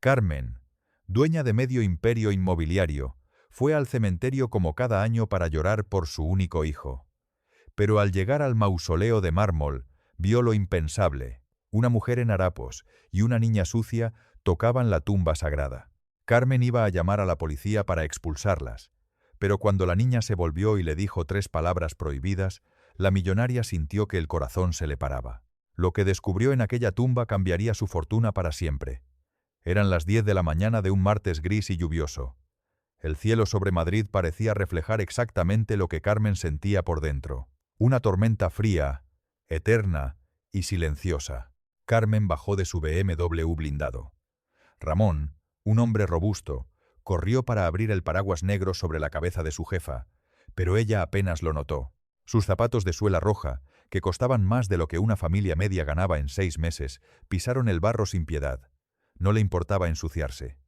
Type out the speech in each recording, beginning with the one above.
Carmen, dueña de medio imperio inmobiliario, fue al cementerio como cada año para llorar por su único hijo. Pero al llegar al mausoleo de mármol, vio lo impensable. Una mujer en harapos y una niña sucia tocaban la tumba sagrada. Carmen iba a llamar a la policía para expulsarlas, pero cuando la niña se volvió y le dijo 3 palabras prohibidas, la millonaria sintió que el corazón se le paraba. Lo que descubrió en aquella tumba cambiaría su fortuna para siempre. Eran las 10 de la mañana de un martes gris y lluvioso. El cielo sobre Madrid parecía reflejar exactamente lo que Carmen sentía por dentro. Una tormenta fría, eterna y silenciosa. Carmen bajó de su BMW blindado. Ramón, un hombre robusto, corrió para abrir el paraguas negro sobre la cabeza de su jefa, pero ella apenas lo notó. Sus zapatos de suela roja, que costaban más de lo que una familia media ganaba en 6 meses, pisaron el barro sin piedad. No le importaba ensuciarse.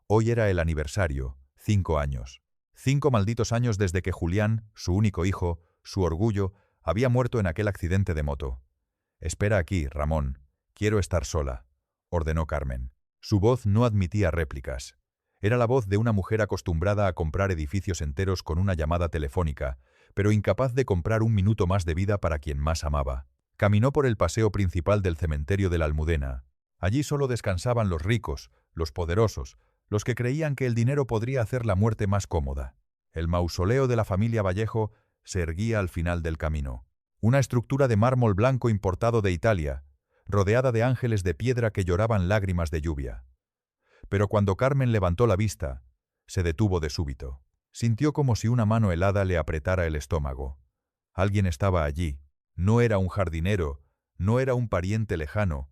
Hoy era el aniversario, 5 años. 5 malditos años desde que Julián, su único hijo, su orgullo, había muerto en aquel accidente de moto. «Espera aquí, Ramón. Quiero estar sola», ordenó Carmen. Su voz no admitía réplicas. Era la voz de una mujer acostumbrada a comprar edificios enteros con una llamada telefónica, pero incapaz de comprar un minuto más de vida para quien más amaba. Caminó por el paseo principal del cementerio de la Almudena. Allí solo descansaban los ricos, los poderosos, los que creían que el dinero podría hacer la muerte más cómoda. El mausoleo de la familia Vallejo se erguía al final del camino. Una estructura de mármol blanco importado de Italia, rodeada de ángeles de piedra que lloraban lágrimas de lluvia. Pero cuando Carmen levantó la vista, se detuvo de súbito. Sintió como si una mano helada le apretara el estómago. Alguien estaba allí. No era un jardinero, no era un pariente lejano,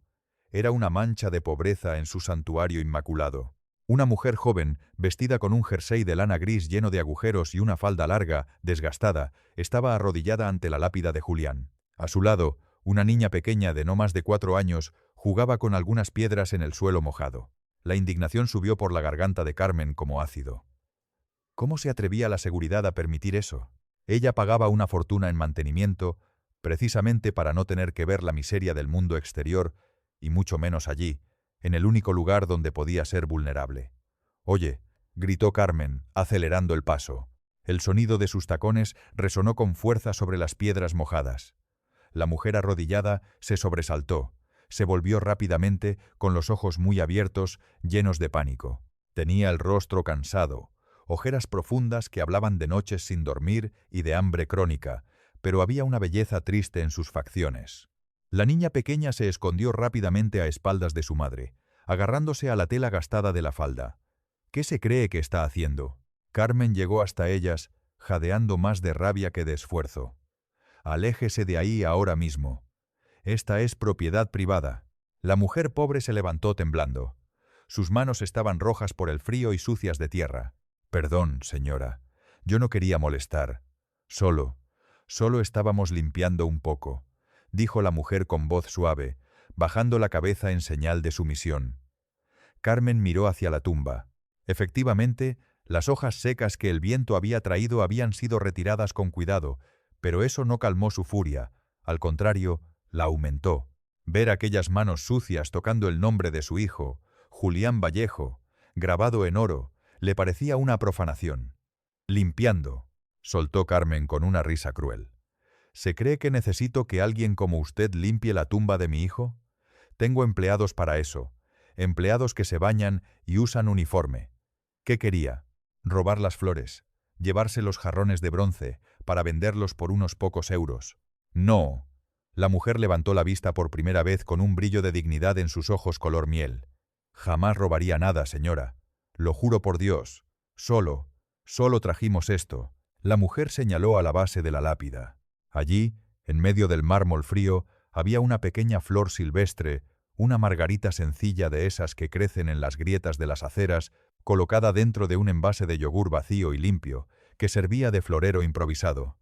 era una mancha de pobreza en su santuario inmaculado. Una mujer joven, vestida con un jersey de lana gris lleno de agujeros y una falda larga, desgastada, estaba arrodillada ante la lápida de Julián. A su lado, una niña pequeña de no más de 4 años jugaba con algunas piedras en el suelo mojado. La indignación subió por la garganta de Carmen como ácido. ¿Cómo se atrevía la seguridad a permitir eso? Ella pagaba una fortuna en mantenimiento, precisamente para no tener que ver la miseria del mundo exterior, y mucho menos allí, en el único lugar donde podía ser vulnerable. «Oye», gritó Carmen, acelerando el paso. El sonido de sus tacones resonó con fuerza sobre las piedras mojadas. La mujer arrodillada se sobresaltó, se volvió rápidamente, con los ojos muy abiertos, llenos de pánico. Tenía el rostro cansado, ojeras profundas que hablaban de noches sin dormir y de hambre crónica, pero había una belleza triste en sus facciones. La niña pequeña se escondió rápidamente a espaldas de su madre, agarrándose a la tela gastada de la falda. ¿Qué se cree que está haciendo? Carmen llegó hasta ellas, jadeando más de rabia que de esfuerzo. «Aléjese de ahí ahora mismo. Esta es propiedad privada». La mujer pobre se levantó temblando. Sus manos estaban rojas por el frío y sucias de tierra. «Perdón, señora. Yo no quería molestar. Solo estábamos limpiando un poco», dijo la mujer con voz suave, bajando la cabeza en señal de sumisión. Carmen miró hacia la tumba. Efectivamente, las hojas secas que el viento había traído habían sido retiradas con cuidado, pero eso no calmó su furia, al contrario, la aumentó. Ver aquellas manos sucias tocando el nombre de su hijo, Julián Vallejo, grabado en oro, le parecía una profanación. «Limpiando», soltó Carmen con una risa cruel. «¿Se cree que necesito que alguien como usted limpie la tumba de mi hijo? Tengo empleados para eso, empleados que se bañan y usan uniforme. ¿Qué quería? ¿Robar las flores? ¿Llevarse los jarrones de bronce para venderlos por unos pocos euros? No». La mujer levantó la vista por primera vez con un brillo de dignidad en sus ojos color miel. «Jamás robaría nada, señora. Lo juro por Dios. Solo trajimos esto». La mujer señaló a la base de la lápida. Allí, en medio del mármol frío, había una pequeña flor silvestre, una margarita sencilla de esas que crecen en las grietas de las aceras, colocada dentro de un envase de yogur vacío y limpio, que servía de florero improvisado.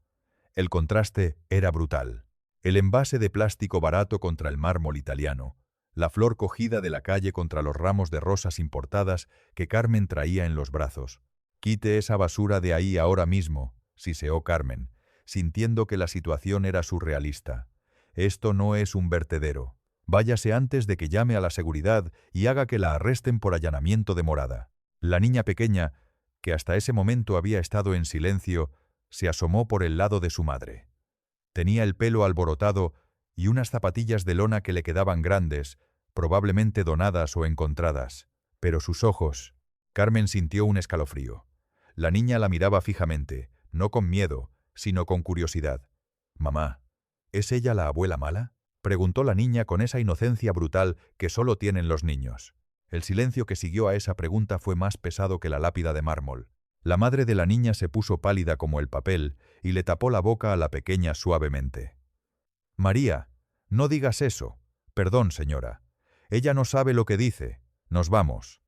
El contraste era brutal. El envase de plástico barato contra el mármol italiano, la flor cogida de la calle contra los ramos de rosas importadas que Carmen traía en los brazos. «Quite esa basura de ahí ahora mismo», siseó Carmen, sintiendo que la situación era surrealista. «Esto no es un vertedero. Váyase antes de que llame a la seguridad y haga que la arresten por allanamiento de morada. La niña pequeña, que hasta ese momento había estado en silencio, se asomó por el lado de su madre. Tenía el pelo alborotado y unas zapatillas de lona que le quedaban grandes, probablemente donadas o encontradas. Pero sus ojos... Carmen sintió un escalofrío. La niña la miraba fijamente, no con miedo, sino con curiosidad. «Mamá, ¿es ella la abuela mala?», preguntó la niña con esa inocencia brutal que solo tienen los niños. El silencio que siguió a esa pregunta fue más pesado que la lápida de mármol. La madre de la niña se puso pálida como el papel y le tapó la boca a la pequeña suavemente. «María, no digas eso. Perdón, señora. Ella no sabe lo que dice. Nos vamos».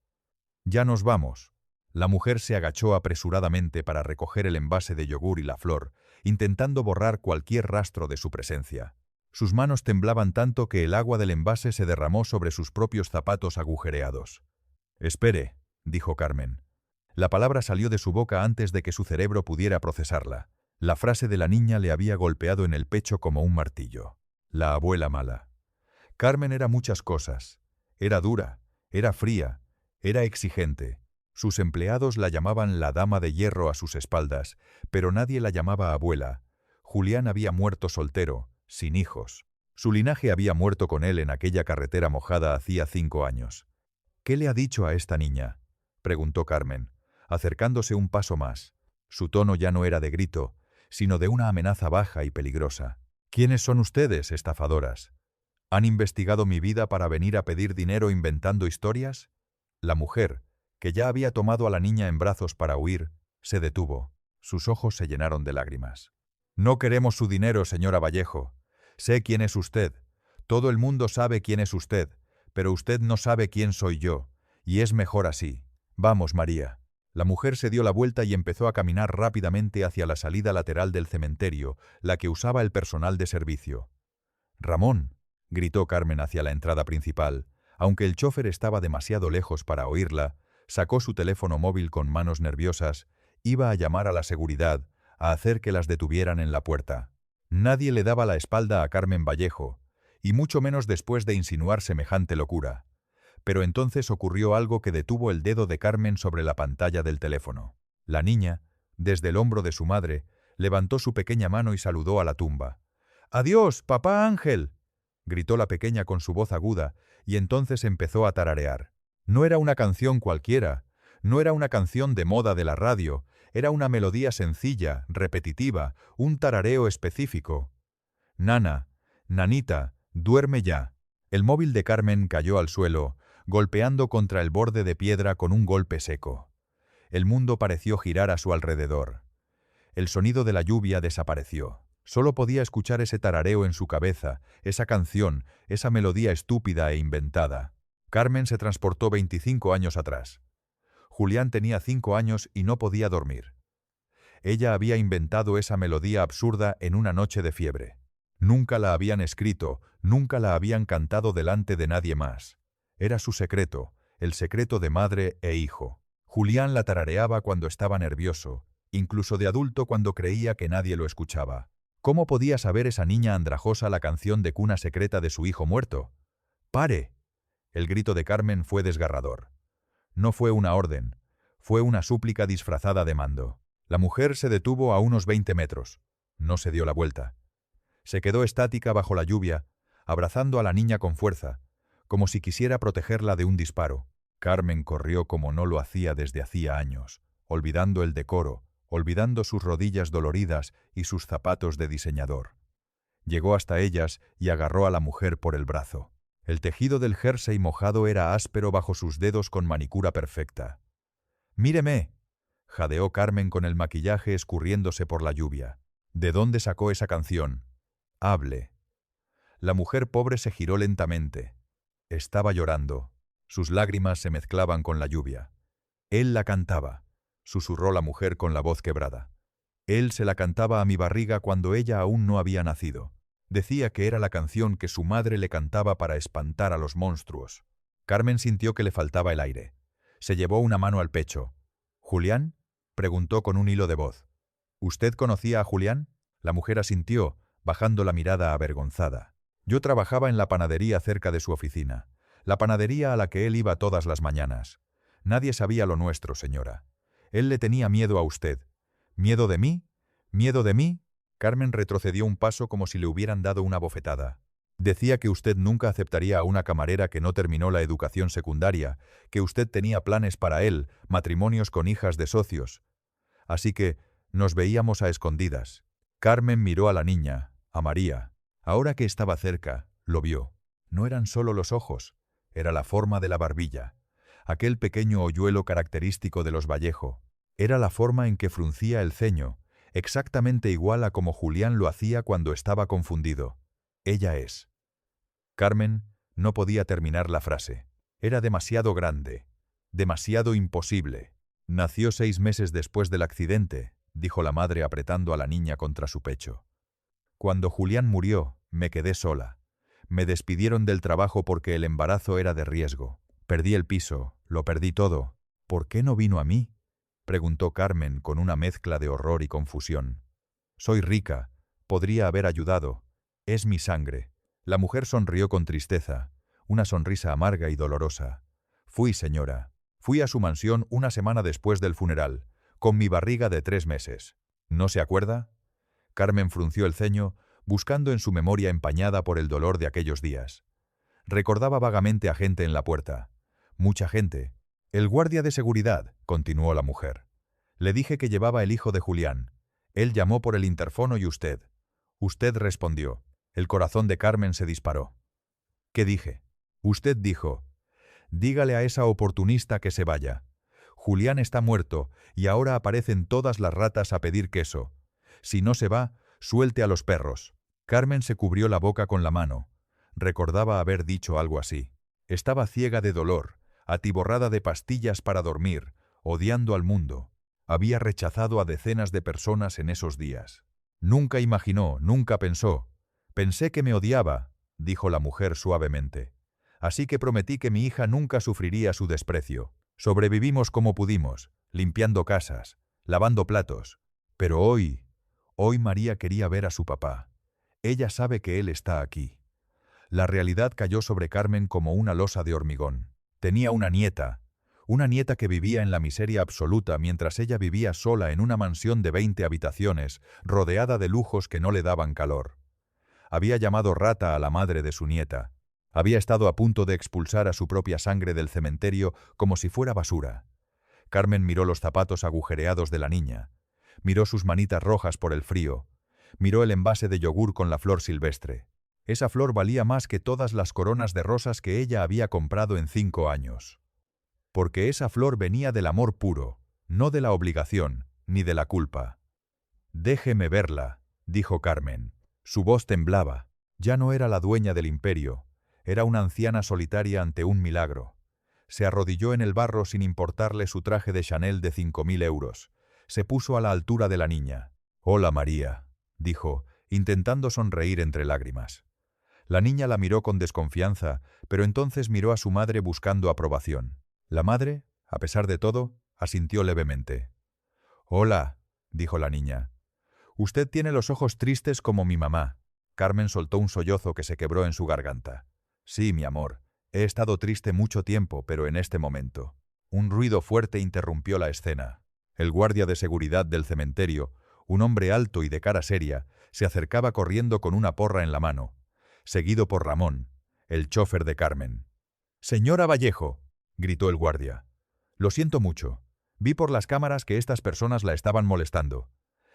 «Ya nos vamos». La mujer se agachó apresuradamente para recoger el envase de yogur y la flor, intentando borrar cualquier rastro de su presencia. Sus manos temblaban tanto que el agua del envase se derramó sobre sus propios zapatos agujereados. «Espere», dijo Carmen. La palabra salió de su boca antes de que su cerebro pudiera procesarla. La frase de la niña le había golpeado en el pecho como un martillo. La abuela mala. Carmen era muchas cosas. Era dura, era fría, era exigente. Sus empleados la llamaban la dama de hierro a sus espaldas, pero nadie la llamaba abuela. Julián había muerto soltero, sin hijos. Su linaje había muerto con él en aquella carretera mojada hacía 5 años. «¿Qué le ha dicho a esta niña?», preguntó Carmen, acercándose un paso más. Su tono ya no era de grito, sino de una amenaza baja y peligrosa. «¿Quiénes son ustedes, estafadoras? ¿Han investigado mi vida para venir a pedir dinero inventando historias?». La mujer, que ya había tomado a la niña en brazos para huir, se detuvo. Sus ojos se llenaron de lágrimas. «No queremos su dinero, señora Vallejo. Sé quién es usted. Todo el mundo sabe quién es usted, pero usted no sabe quién soy yo, y es mejor así. Vamos, María». La mujer se dio la vuelta y empezó a caminar rápidamente hacia la salida lateral del cementerio, la que usaba el personal de servicio. «Ramón», gritó Carmen hacia la entrada principal. Aunque el chofer estaba demasiado lejos para oírla, sacó su teléfono móvil con manos nerviosas, iba a llamar a la seguridad, a hacer que las detuvieran en la puerta. Nadie le daba la espalda a Carmen Vallejo, y mucho menos después de insinuar semejante locura. Pero entonces ocurrió algo que detuvo el dedo de Carmen sobre la pantalla del teléfono. La niña, desde el hombro de su madre, levantó su pequeña mano y saludó a la tumba. «¡Adiós, papá Ángel!», gritó la pequeña con su voz aguda, y entonces empezó a tararear. No era una canción cualquiera, no era una canción de moda de la radio, era una melodía sencilla, repetitiva, un tarareo específico. «Nana, nanita, duerme ya». El móvil de Carmen cayó al suelo, golpeando contra el borde de piedra con un golpe seco. El mundo pareció girar a su alrededor. El sonido de la lluvia desapareció. Solo podía escuchar ese tarareo en su cabeza, esa canción, esa melodía estúpida e inventada. Carmen se transportó 25 años atrás. Julián tenía 5 años y no podía dormir. Ella había inventado esa melodía absurda en una noche de fiebre. Nunca la habían escrito, nunca la habían cantado delante de nadie más. Era su secreto, el secreto de madre e hijo. Julián la tarareaba cuando estaba nervioso, incluso de adulto cuando creía que nadie lo escuchaba. ¿Cómo podía saber esa niña andrajosa la canción de cuna secreta de su hijo muerto? «¡Pare!». El grito de Carmen fue desgarrador. No fue una orden, fue una súplica disfrazada de mando. La mujer se detuvo a unos 20 metros. No se dio la vuelta. Se quedó estática bajo la lluvia, abrazando a la niña con fuerza, como si quisiera protegerla de un disparo. Carmen corrió como no lo hacía desde hacía años, olvidando el decoro, olvidando sus rodillas doloridas y sus zapatos de diseñador. Llegó hasta ellas y agarró a la mujer por el brazo. El tejido del jersey mojado era áspero bajo sus dedos con manicura perfecta. «Míreme», jadeó Carmen con el maquillaje escurriéndose por la lluvia. «¿De dónde sacó esa canción? Hable». La mujer pobre se giró lentamente. Estaba llorando. Sus lágrimas se mezclaban con la lluvia. «Él la cantaba», susurró la mujer con la voz quebrada. «Él se la cantaba a mi barriga cuando ella aún no había nacido. Decía que era la canción que su madre le cantaba para espantar a los monstruos». Carmen sintió que le faltaba el aire. Se llevó una mano al pecho. «¿Julián?», preguntó con un hilo de voz. «¿Usted conocía a Julián?». La mujer asintió, bajando la mirada avergonzada. Yo trabajaba en la panadería cerca de su oficina, la panadería a la que él iba todas las mañanas. Nadie sabía lo nuestro, señora. Él le tenía miedo a usted. ¿Miedo de mí? ¿Miedo de mí? Carmen retrocedió un paso como si le hubieran dado una bofetada. Decía que usted nunca aceptaría a una camarera que no terminó la educación secundaria, que usted tenía planes para él, matrimonios con hijas de socios. Así que nos veíamos a escondidas. Carmen miró a la niña, a María. Ahora que estaba cerca, lo vio. No eran solo los ojos, era la forma de la barbilla, aquel pequeño hoyuelo característico de los Vallejo. Era la forma en que fruncía el ceño, exactamente igual a como Julián lo hacía cuando estaba confundido. Ella es. Carmen no podía terminar la frase. Era demasiado grande, demasiado imposible. Nació 6 meses después del accidente, dijo la madre apretando a la niña contra su pecho. Cuando Julián murió, me quedé sola. Me despidieron del trabajo porque el embarazo era de riesgo. Perdí el piso, lo perdí todo. ¿Por qué no vino a mí?, preguntó Carmen con una mezcla de horror y confusión. Soy rica, podría haber ayudado. Es mi sangre. La mujer sonrió con tristeza, una sonrisa amarga y dolorosa. Fui, señora. Fui a su mansión una semana después del funeral, con mi barriga de 3 meses. ¿No se acuerda? Carmen frunció el ceño, buscando en su memoria empañada por el dolor de aquellos días. Recordaba vagamente a gente en la puerta. Mucha gente. El guardia de seguridad, continuó la mujer. Le dije que llevaba el hijo de Julián. Él llamó por el interfono y usted. Usted respondió. El corazón de Carmen se disparó. ¿Qué dije? Usted dijo: dígale a esa oportunista que se vaya. Julián está muerto y ahora aparecen todas las ratas a pedir queso. Si no se va, suelte a los perros. Carmen se cubrió la boca con la mano. Recordaba haber dicho algo así. Estaba ciega de dolor, atiborrada de pastillas para dormir, odiando al mundo. Había rechazado a decenas de personas en esos días. Nunca imaginó, nunca pensó. Pensé que me odiaba, dijo la mujer suavemente. Así que prometí que mi hija nunca sufriría su desprecio. Sobrevivimos como pudimos, limpiando casas, lavando platos. Pero hoy María quería ver a su papá. Ella sabe que él está aquí. La realidad cayó sobre Carmen como una losa de hormigón. Tenía una nieta que vivía en la miseria absoluta mientras ella vivía sola en una mansión de 20 habitaciones, rodeada de lujos que no le daban calor. Había llamado rata a la madre de su nieta. Había estado a punto de expulsar a su propia sangre del cementerio como si fuera basura. Carmen miró los zapatos agujereados de la niña. Miró sus manitas rojas por el frío. Miró el envase de yogur con la flor silvestre. Esa flor valía más que todas las coronas de rosas que ella había comprado en 5 años. Porque esa flor venía del amor puro, no de la obligación, ni de la culpa. «Déjeme verla», dijo Carmen. Su voz temblaba. Ya no era la dueña del imperio. Era una anciana solitaria ante un milagro. Se arrodilló en el barro sin importarle su traje de Chanel de 5.000 euros. Se puso a la altura de la niña. «Hola, María», dijo, intentando sonreír entre lágrimas. La niña la miró con desconfianza, pero entonces miró a su madre buscando aprobación. La madre, a pesar de todo, asintió levemente. «Hola», dijo la niña. «Usted tiene los ojos tristes como mi mamá». Carmen soltó un sollozo que se quebró en su garganta. «Sí, mi amor, he estado triste mucho tiempo, pero en este momento». Un ruido fuerte interrumpió la escena. El guardia de seguridad del cementerio, un hombre alto y de cara seria, se acercaba corriendo con una porra en la mano, seguido por Ramón, el chofer de Carmen. «Señora Vallejo», gritó el guardia. «Lo siento mucho. Vi por las cámaras que estas personas la estaban molestando.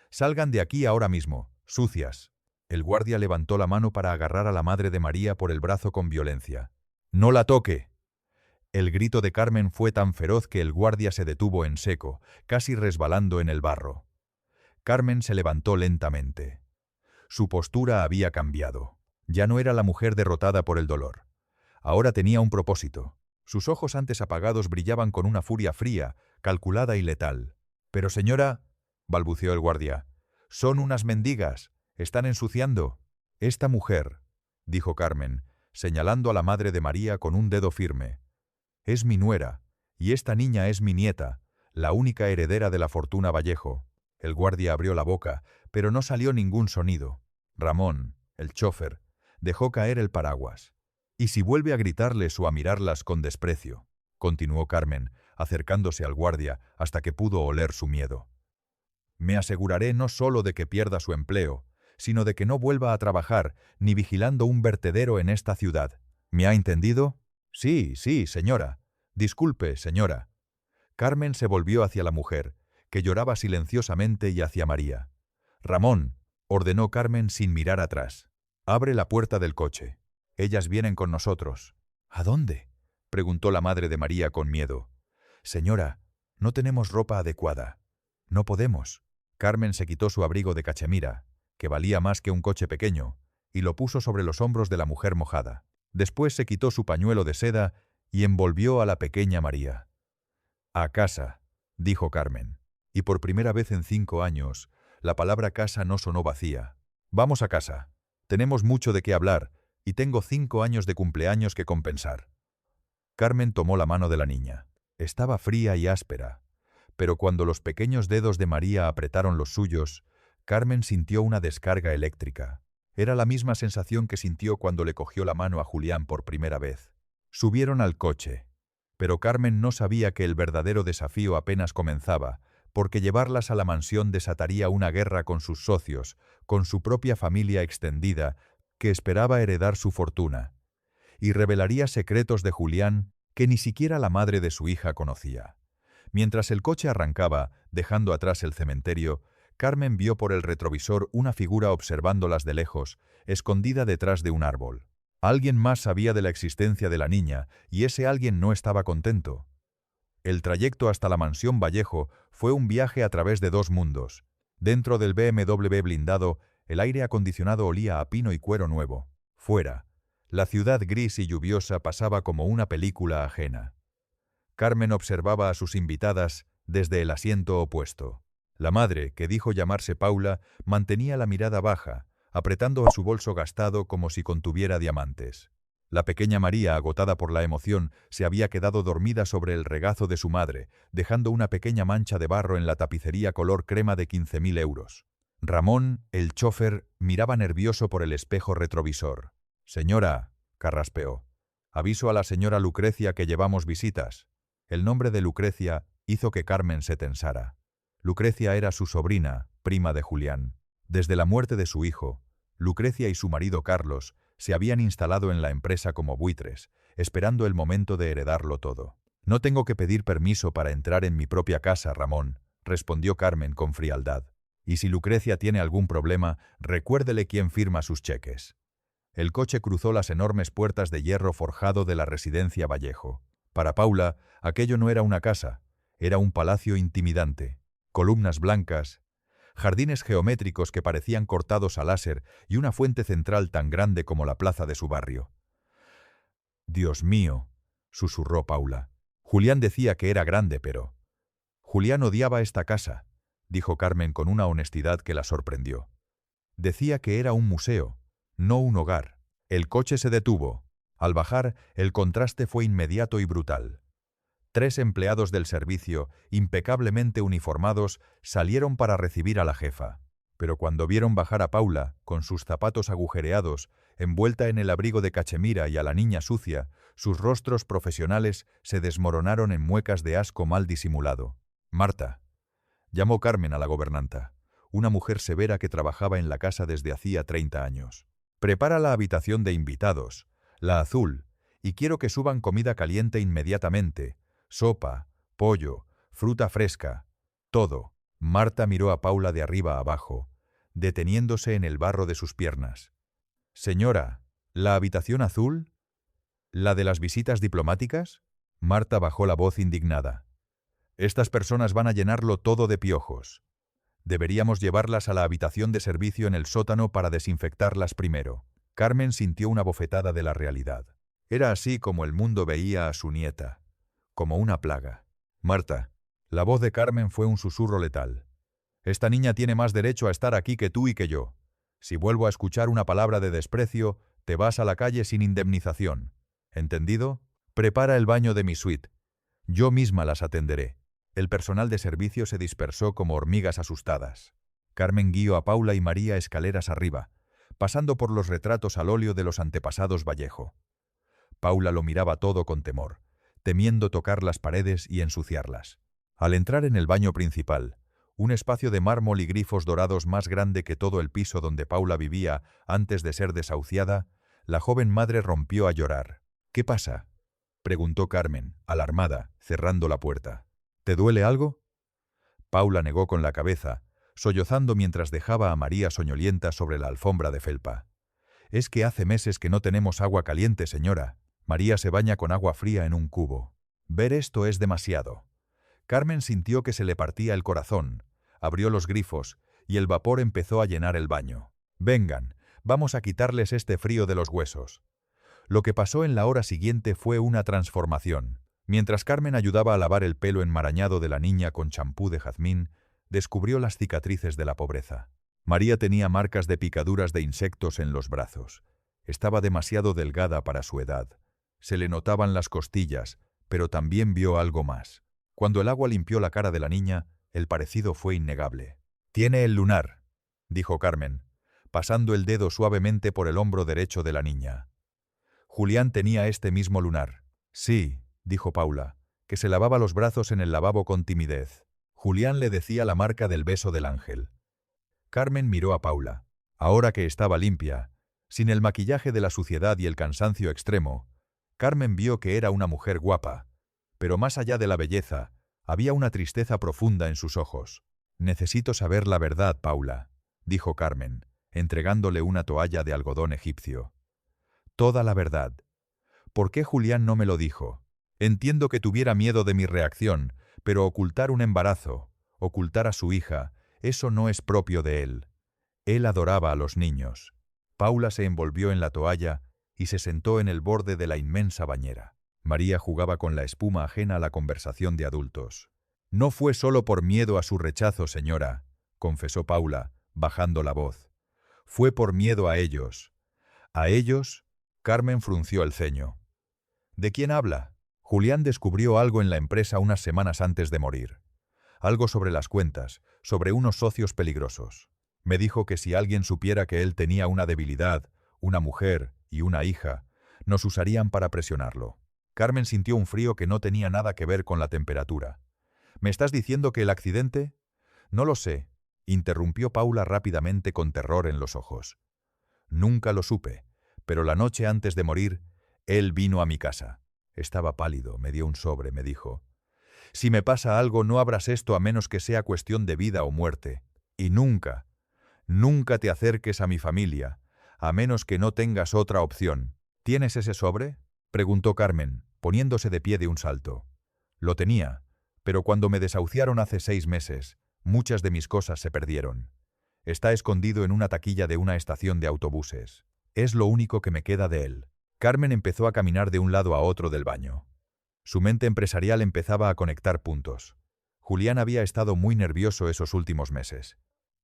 Salgan de aquí ahora mismo, sucias». El guardia levantó la mano para agarrar a la madre de María por el brazo con violencia. «¡No la toque!». El grito de Carmen fue tan feroz que el guardia se detuvo en seco, casi resbalando en el barro. Carmen se levantó lentamente. Su postura había cambiado. Ya no era la mujer derrotada por el dolor. Ahora tenía un propósito. Sus ojos antes apagados brillaban con una furia fría, calculada y letal. «Pero señora», balbuceó el guardia, «son unas mendigas. Están ensuciando». «Esta mujer», dijo Carmen, señalando a la madre de María con un dedo firme, «es mi nuera, y esta niña es mi nieta, la única heredera de la fortuna Vallejo». El guardia abrió la boca, pero no salió ningún sonido. Ramón, el chofer, Dejó caer el paraguas. «¿Y si vuelve a gritarles o a mirarlas con desprecio?», continuó Carmen, acercándose al guardia hasta que pudo oler su miedo. «Me aseguraré no solo de que pierda su empleo, sino de que no vuelva a trabajar ni vigilando un vertedero en esta ciudad. ¿Me ha entendido?» «Sí, sí, señora. Disculpe, señora». Carmen se volvió hacia la mujer, que lloraba silenciosamente, y hacia María. «Ramón», ordenó Carmen sin mirar atrás, «abre la puerta del coche. Ellas vienen con nosotros». «¿A dónde?», preguntó la madre de María con miedo. «Señora, no tenemos ropa adecuada. No podemos». Carmen se quitó su abrigo de cachemira, que valía más que un coche pequeño, y lo puso sobre los hombros de la mujer mojada. Después se quitó su pañuelo de seda y envolvió a la pequeña María. «A casa», dijo Carmen, y por primera vez en 5 años, la palabra casa no sonó vacía. «Vamos a casa. Tenemos mucho de qué hablar, y tengo 5 años de cumpleaños que compensar». Carmen tomó la mano de la niña. Estaba fría y áspera, pero cuando los pequeños dedos de María apretaron los suyos, Carmen sintió una descarga eléctrica. Era la misma sensación que sintió cuando le cogió la mano a Julián por primera vez. Subieron al coche, pero Carmen no sabía que el verdadero desafío apenas comenzaba, porque llevarlas a la mansión desataría una guerra con sus socios, con su propia familia extendida, que esperaba heredar su fortuna, y revelaría secretos de Julián que ni siquiera la madre de su hija conocía. Mientras el coche arrancaba, dejando atrás el cementerio, Carmen vio por el retrovisor una figura observándolas de lejos, escondida detrás de un árbol. Alguien más sabía de la existencia de la niña, y ese alguien no estaba contento. El trayecto hasta la mansión Vallejo fue un viaje a través de 2 mundos. Dentro del BMW blindado, el aire acondicionado olía a pino y cuero nuevo. Fuera, la ciudad gris y lluviosa pasaba como una película ajena. Carmen observaba a sus invitadas desde el asiento opuesto. La madre, que dijo llamarse Paula, mantenía la mirada baja, apretando a su bolso gastado como si contuviera diamantes. La pequeña María, agotada por la emoción, se había quedado dormida sobre el regazo de su madre, dejando una pequeña mancha de barro en la tapicería color crema de 15.000 euros. Ramón, el chofer, miraba nervioso por el espejo retrovisor. «Señora», carraspeó, «aviso a la señora Lucrecia que llevamos visitas». El nombre de Lucrecia hizo que Carmen se tensara. Lucrecia era su sobrina, prima de Julián. Desde la muerte de su hijo, Lucrecia y su marido Carlos se habían instalado en la empresa como buitres, esperando el momento de heredarlo todo. «No tengo que pedir permiso para entrar en mi propia casa, Ramón», respondió Carmen con frialdad. «Y si Lucrecia tiene algún problema, recuérdele quién firma sus cheques». El coche cruzó las enormes puertas de hierro forjado de la residencia Vallejo. Para Paula, aquello no era una casa, era un palacio intimidante. Columnas blancas, jardines geométricos que parecían cortados a láser y una fuente central tan grande como la plaza de su barrio. «Dios mío», susurró Paula. Julián decía que era grande, pero... «Julián odiaba esta casa», dijo Carmen con una honestidad que la sorprendió. «Decía que era un museo, no un hogar». El coche se detuvo. Al bajar, el contraste fue inmediato y brutal. 3 empleados del servicio, impecablemente uniformados, salieron para recibir a la jefa. Pero cuando vieron bajar a Paula, con sus zapatos agujereados, envuelta en el abrigo de cachemira, y a la niña sucia, sus rostros profesionales se desmoronaron en muecas de asco mal disimulado. «Marta», llamó Carmen a la gobernanta, una mujer severa que trabajaba en la casa desde hacía 30 años. «Prepara la habitación de invitados, la azul, y quiero que suban comida caliente inmediatamente. Sopa, pollo, fruta fresca, todo». Marta miró a Paula de arriba a abajo, deteniéndose en el barro de sus piernas. «Señora, ¿la habitación azul? ¿La de las visitas diplomáticas?». Marta bajó la voz indignada. «Estas personas van a llenarlo todo de piojos. Deberíamos llevarlas a la habitación de servicio en el sótano para desinfectarlas primero». Carmen sintió una bofetada de la realidad. Era así como el mundo veía a su nieta, como una plaga. «Marta», la voz de Carmen fue un susurro letal. «Esta niña tiene más derecho a estar aquí que tú y que yo. Si vuelvo a escuchar una palabra de desprecio, te vas a la calle sin indemnización. ¿Entendido? Prepara el baño de mi suite. Yo misma las atenderé». El personal de servicio se dispersó como hormigas asustadas. Carmen guió a Paula y María escaleras arriba. pasando por los retratos al óleo de los antepasados Vallejo. Paula lo miraba todo con temor, temiendo tocar las paredes y ensuciarlas. Al entrar en el baño principal, un espacio de mármol y grifos dorados más grande que todo el piso donde Paula vivía antes de ser desahuciada, la joven madre rompió a llorar. «¿Qué pasa?», preguntó Carmen, alarmada, cerrando la puerta. «¿Te duele algo?». Paula negó con la cabeza, sollozando mientras dejaba a María soñolienta sobre la alfombra de felpa. «Es que hace meses que no tenemos agua caliente, señora. María se baña con agua fría en un cubo. Ver esto es demasiado». Carmen sintió que se le partía el corazón, abrió los grifos y el vapor empezó a llenar el baño. «Vengan, vamos a quitarles este frío de los huesos». Lo que pasó en la hora siguiente fue una transformación. Mientras Carmen ayudaba a lavar el pelo enmarañado de la niña con champú de jazmín, descubrió las cicatrices de la pobreza. María tenía marcas de picaduras de insectos en los brazos. Estaba demasiado delgada para su edad. Se le notaban las costillas, pero también vio algo más. Cuando el agua limpió la cara de la niña, el parecido fue innegable. «Tiene el lunar», dijo Carmen, pasando el dedo suavemente por el hombro derecho de la niña. «Julián tenía este mismo lunar». «Sí», dijo Paula, que se lavaba los brazos en el lavabo con timidez. «Julián le decía la marca del beso del ángel». Carmen miró a Paula. Ahora que estaba limpia, sin el maquillaje de la suciedad y el cansancio extremo, Carmen vio que era una mujer guapa, pero más allá de la belleza, había una tristeza profunda en sus ojos. «Necesito saber la verdad, Paula», dijo Carmen, entregándole una toalla de algodón egipcio. «Toda la verdad. ¿Por qué Julián no me lo dijo? Entiendo que tuviera miedo de mi reacción, pero ocultar un embarazo, ocultar a su hija, eso no es propio de él. Él adoraba a los niños». Paula se envolvió en la toalla y se sentó en el borde de la inmensa bañera. María jugaba con la espuma ajena a la conversación de adultos. «No fue solo por miedo a su rechazo, señora», confesó Paula, bajando la voz. «Fue por miedo a ellos». «¿A ellos?», Carmen frunció el ceño. «¿De quién habla?». Julián descubrió algo en la empresa unas semanas antes de morir. Algo sobre las cuentas, sobre unos socios peligrosos. Me dijo que si alguien supiera que él tenía una debilidad, una mujer y una hija, nos usarían para presionarlo. Carmen sintió un frío que no tenía nada que ver con la temperatura. «¿Me estás diciendo que el accidente?». «No lo sé», interrumpió Paula rápidamente con terror en los ojos. «Nunca lo supe, pero la noche antes de morir, él vino a mi casa. Estaba pálido, me dio un sobre, me dijo: «Si me pasa algo, no abras esto a menos que sea cuestión de vida o muerte. Y nunca, nunca te acerques a mi familia, a menos que no tengas otra opción». «¿Tienes ese sobre?», preguntó Carmen, poniéndose de pie de un salto. «Lo tenía, pero cuando me desahuciaron hace 6 meses, muchas de mis cosas se perdieron. Está escondido en una taquilla de una estación de autobuses. Es lo único que me queda de él». Carmen empezó a caminar de un lado a otro del baño. Su mente empresarial empezaba a conectar puntos. Julián había estado muy nervioso esos últimos meses.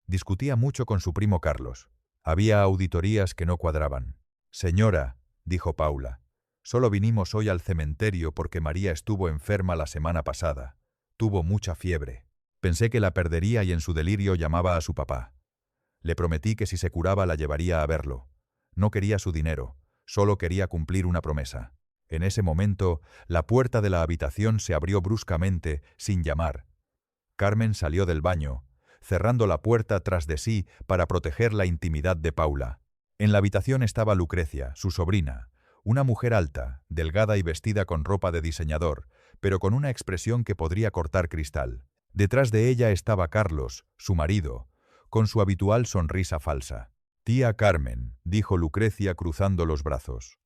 Discutía mucho con su primo Carlos. Había auditorías que no cuadraban. «Señora», dijo Paula, «solo vinimos hoy al cementerio porque María estuvo enferma la semana pasada. Tuvo mucha fiebre. Pensé que la perdería y en su delirio llamaba a su papá. Le prometí que si se curaba la llevaría a verlo. No quería su dinero, solo quería cumplir una promesa». En ese momento, la puerta de la habitación se abrió bruscamente, sin llamar. Carmen salió del baño, cerrando la puerta tras de sí para proteger la intimidad de Paula. En la habitación estaba Lucrecia, su sobrina, una mujer alta, delgada y vestida con ropa de diseñador, pero con una expresión que podría cortar cristal. Detrás de ella estaba Carlos, su marido, con su habitual sonrisa falsa. «Tía Carmen», dijo Lucrecia cruzando los brazos.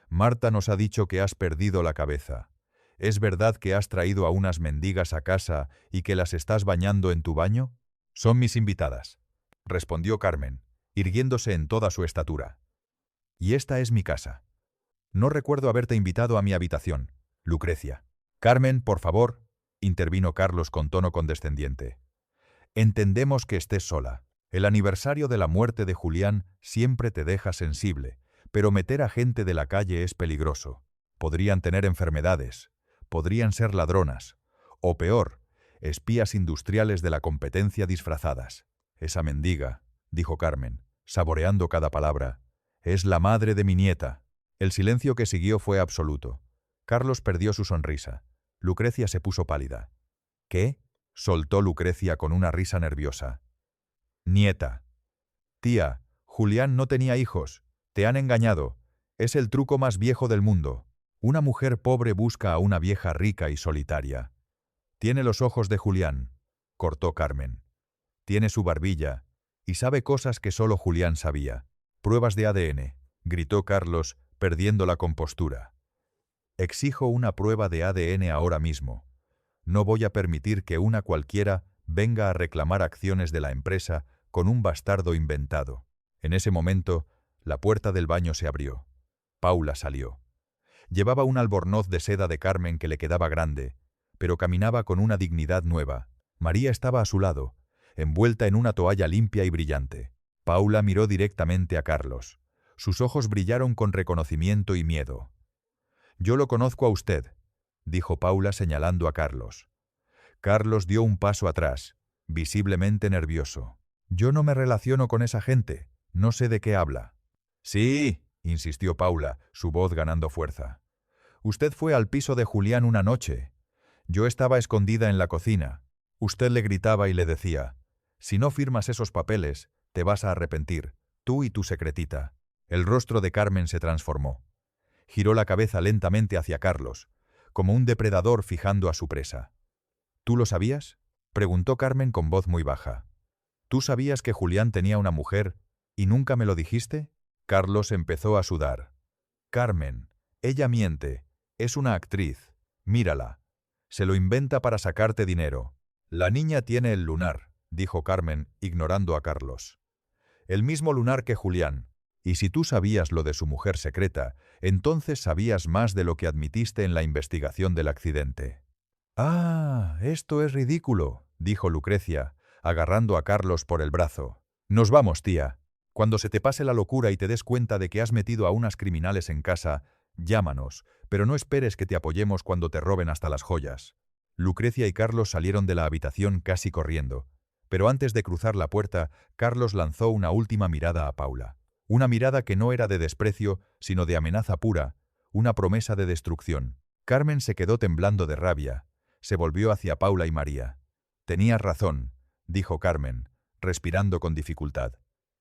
«Marta nos ha dicho que has perdido la cabeza. ¿Es verdad que has traído a unas mendigas a casa y que las estás bañando en tu baño?». «Son mis invitadas», respondió Carmen, irguiéndose en toda su estatura. «Y esta es mi casa. No recuerdo haberte invitado a mi habitación, Lucrecia». «Carmen, por favor», intervino Carlos con tono condescendiente. «Entendemos que estés sola. El aniversario de la muerte de Julián siempre te deja sensible, pero meter a gente de la calle es peligroso. Podrían tener enfermedades, podrían ser ladronas, o peor, espías industriales de la competencia disfrazadas». «Esa mendiga», dijo Carmen, saboreando cada palabra. «Es la madre de mi nieta». El silencio que siguió fue absoluto. Carlos perdió su sonrisa. Lucrecia se puso pálida. «¿Qué?», soltó Lucrecia con una risa nerviosa. «Nieta». «Tía, Julián no tenía hijos. Te han engañado. Es el truco más viejo del mundo. Una mujer pobre busca a una vieja rica y solitaria». «Tiene los ojos de Julián», cortó Carmen. «Tiene su barbilla, y sabe cosas que solo Julián sabía. Pruebas de ADN», gritó Carlos, perdiendo la compostura. «Exijo una prueba de ADN ahora mismo. No voy a permitir que una cualquiera venga a reclamar acciones de la empresa con un bastardo inventado». En ese momento, la puerta del baño se abrió. Paula salió. Llevaba un albornoz de seda de Carmen que le quedaba grande, pero caminaba con una dignidad nueva. María estaba a su lado, envuelta en una toalla limpia y brillante. Paula miró directamente a Carlos. Sus ojos brillaron con reconocimiento y miedo. «Yo lo conozco a usted», dijo Paula señalando a Carlos. Carlos dio un paso atrás, visiblemente nervioso. «Yo no me relaciono con esa gente. No sé de qué habla». «Sí», insistió Paula, su voz ganando fuerza. «Usted fue al piso de Julián una noche. Yo estaba escondida en la cocina. Usted le gritaba y le decía: «Si no firmas esos papeles, te vas a arrepentir, tú y tu secretita». El rostro de Carmen se transformó. Giró la cabeza lentamente hacia Carlos, como un depredador fijando a su presa. «¿Tú lo sabías?», preguntó Carmen con voz muy baja. «¿Tú sabías que Julián tenía una mujer y nunca me lo dijiste?». Carlos empezó a sudar. «Carmen, ella miente. Es una actriz. Mírala. Se lo inventa para sacarte dinero». «La niña tiene el lunar», dijo Carmen, ignorando a Carlos. «El mismo lunar que Julián. Y si tú sabías lo de su mujer secreta, entonces sabías más de lo que admitiste en la investigación del accidente». «Ah, esto es ridículo», dijo Lucrecia, agarrando a Carlos por el brazo. «Nos vamos, tía. Cuando se te pase la locura y te des cuenta de que has metido a unas criminales en casa, llámanos, pero no esperes que te apoyemos cuando te roben hasta las joyas». Lucrecia y Carlos salieron de la habitación casi corriendo, pero antes de cruzar la puerta, Carlos lanzó una última mirada a Paula. Una mirada que no era de desprecio, sino de amenaza pura, una promesa de destrucción. Carmen se quedó temblando de rabia. Se volvió hacia Paula y María. «Tenías razón», dijo Carmen, respirando con dificultad.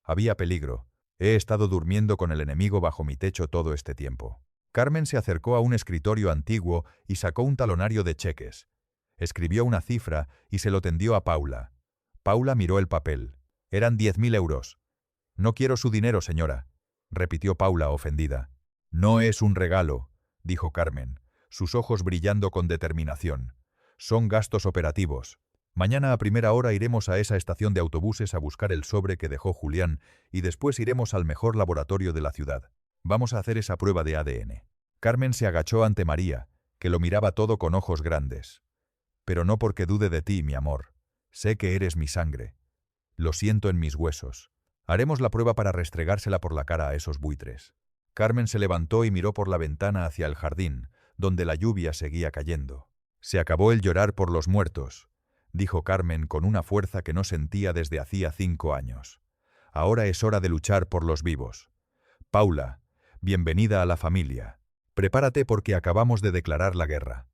«Había peligro. He estado durmiendo con el enemigo bajo mi techo todo este tiempo». Carmen se acercó a un escritorio antiguo y sacó un talonario de cheques. Escribió una cifra y se lo tendió a Paula. Paula miró el papel. Eran 10.000 euros. «No quiero su dinero, señora», repitió Paula ofendida. «No es un regalo», dijo Carmen, sus ojos brillando con determinación. «Son gastos operativos. Mañana a primera hora iremos a esa estación de autobuses a buscar el sobre que dejó Julián y después iremos al mejor laboratorio de la ciudad. Vamos a hacer esa prueba de ADN». Carmen se agachó ante María, que lo miraba todo con ojos grandes. «Pero no porque dude de ti, mi amor. Sé que eres mi sangre. Lo siento en mis huesos. Haremos la prueba para restregársela por la cara a esos buitres». Carmen se levantó y miró por la ventana hacia el jardín, donde la lluvia seguía cayendo. «Se acabó el llorar por los muertos», dijo Carmen con una fuerza que no sentía desde hacía 5 años. «Ahora es hora de luchar por los vivos. Paula, bienvenida a la familia. Prepárate porque acabamos de declarar la guerra».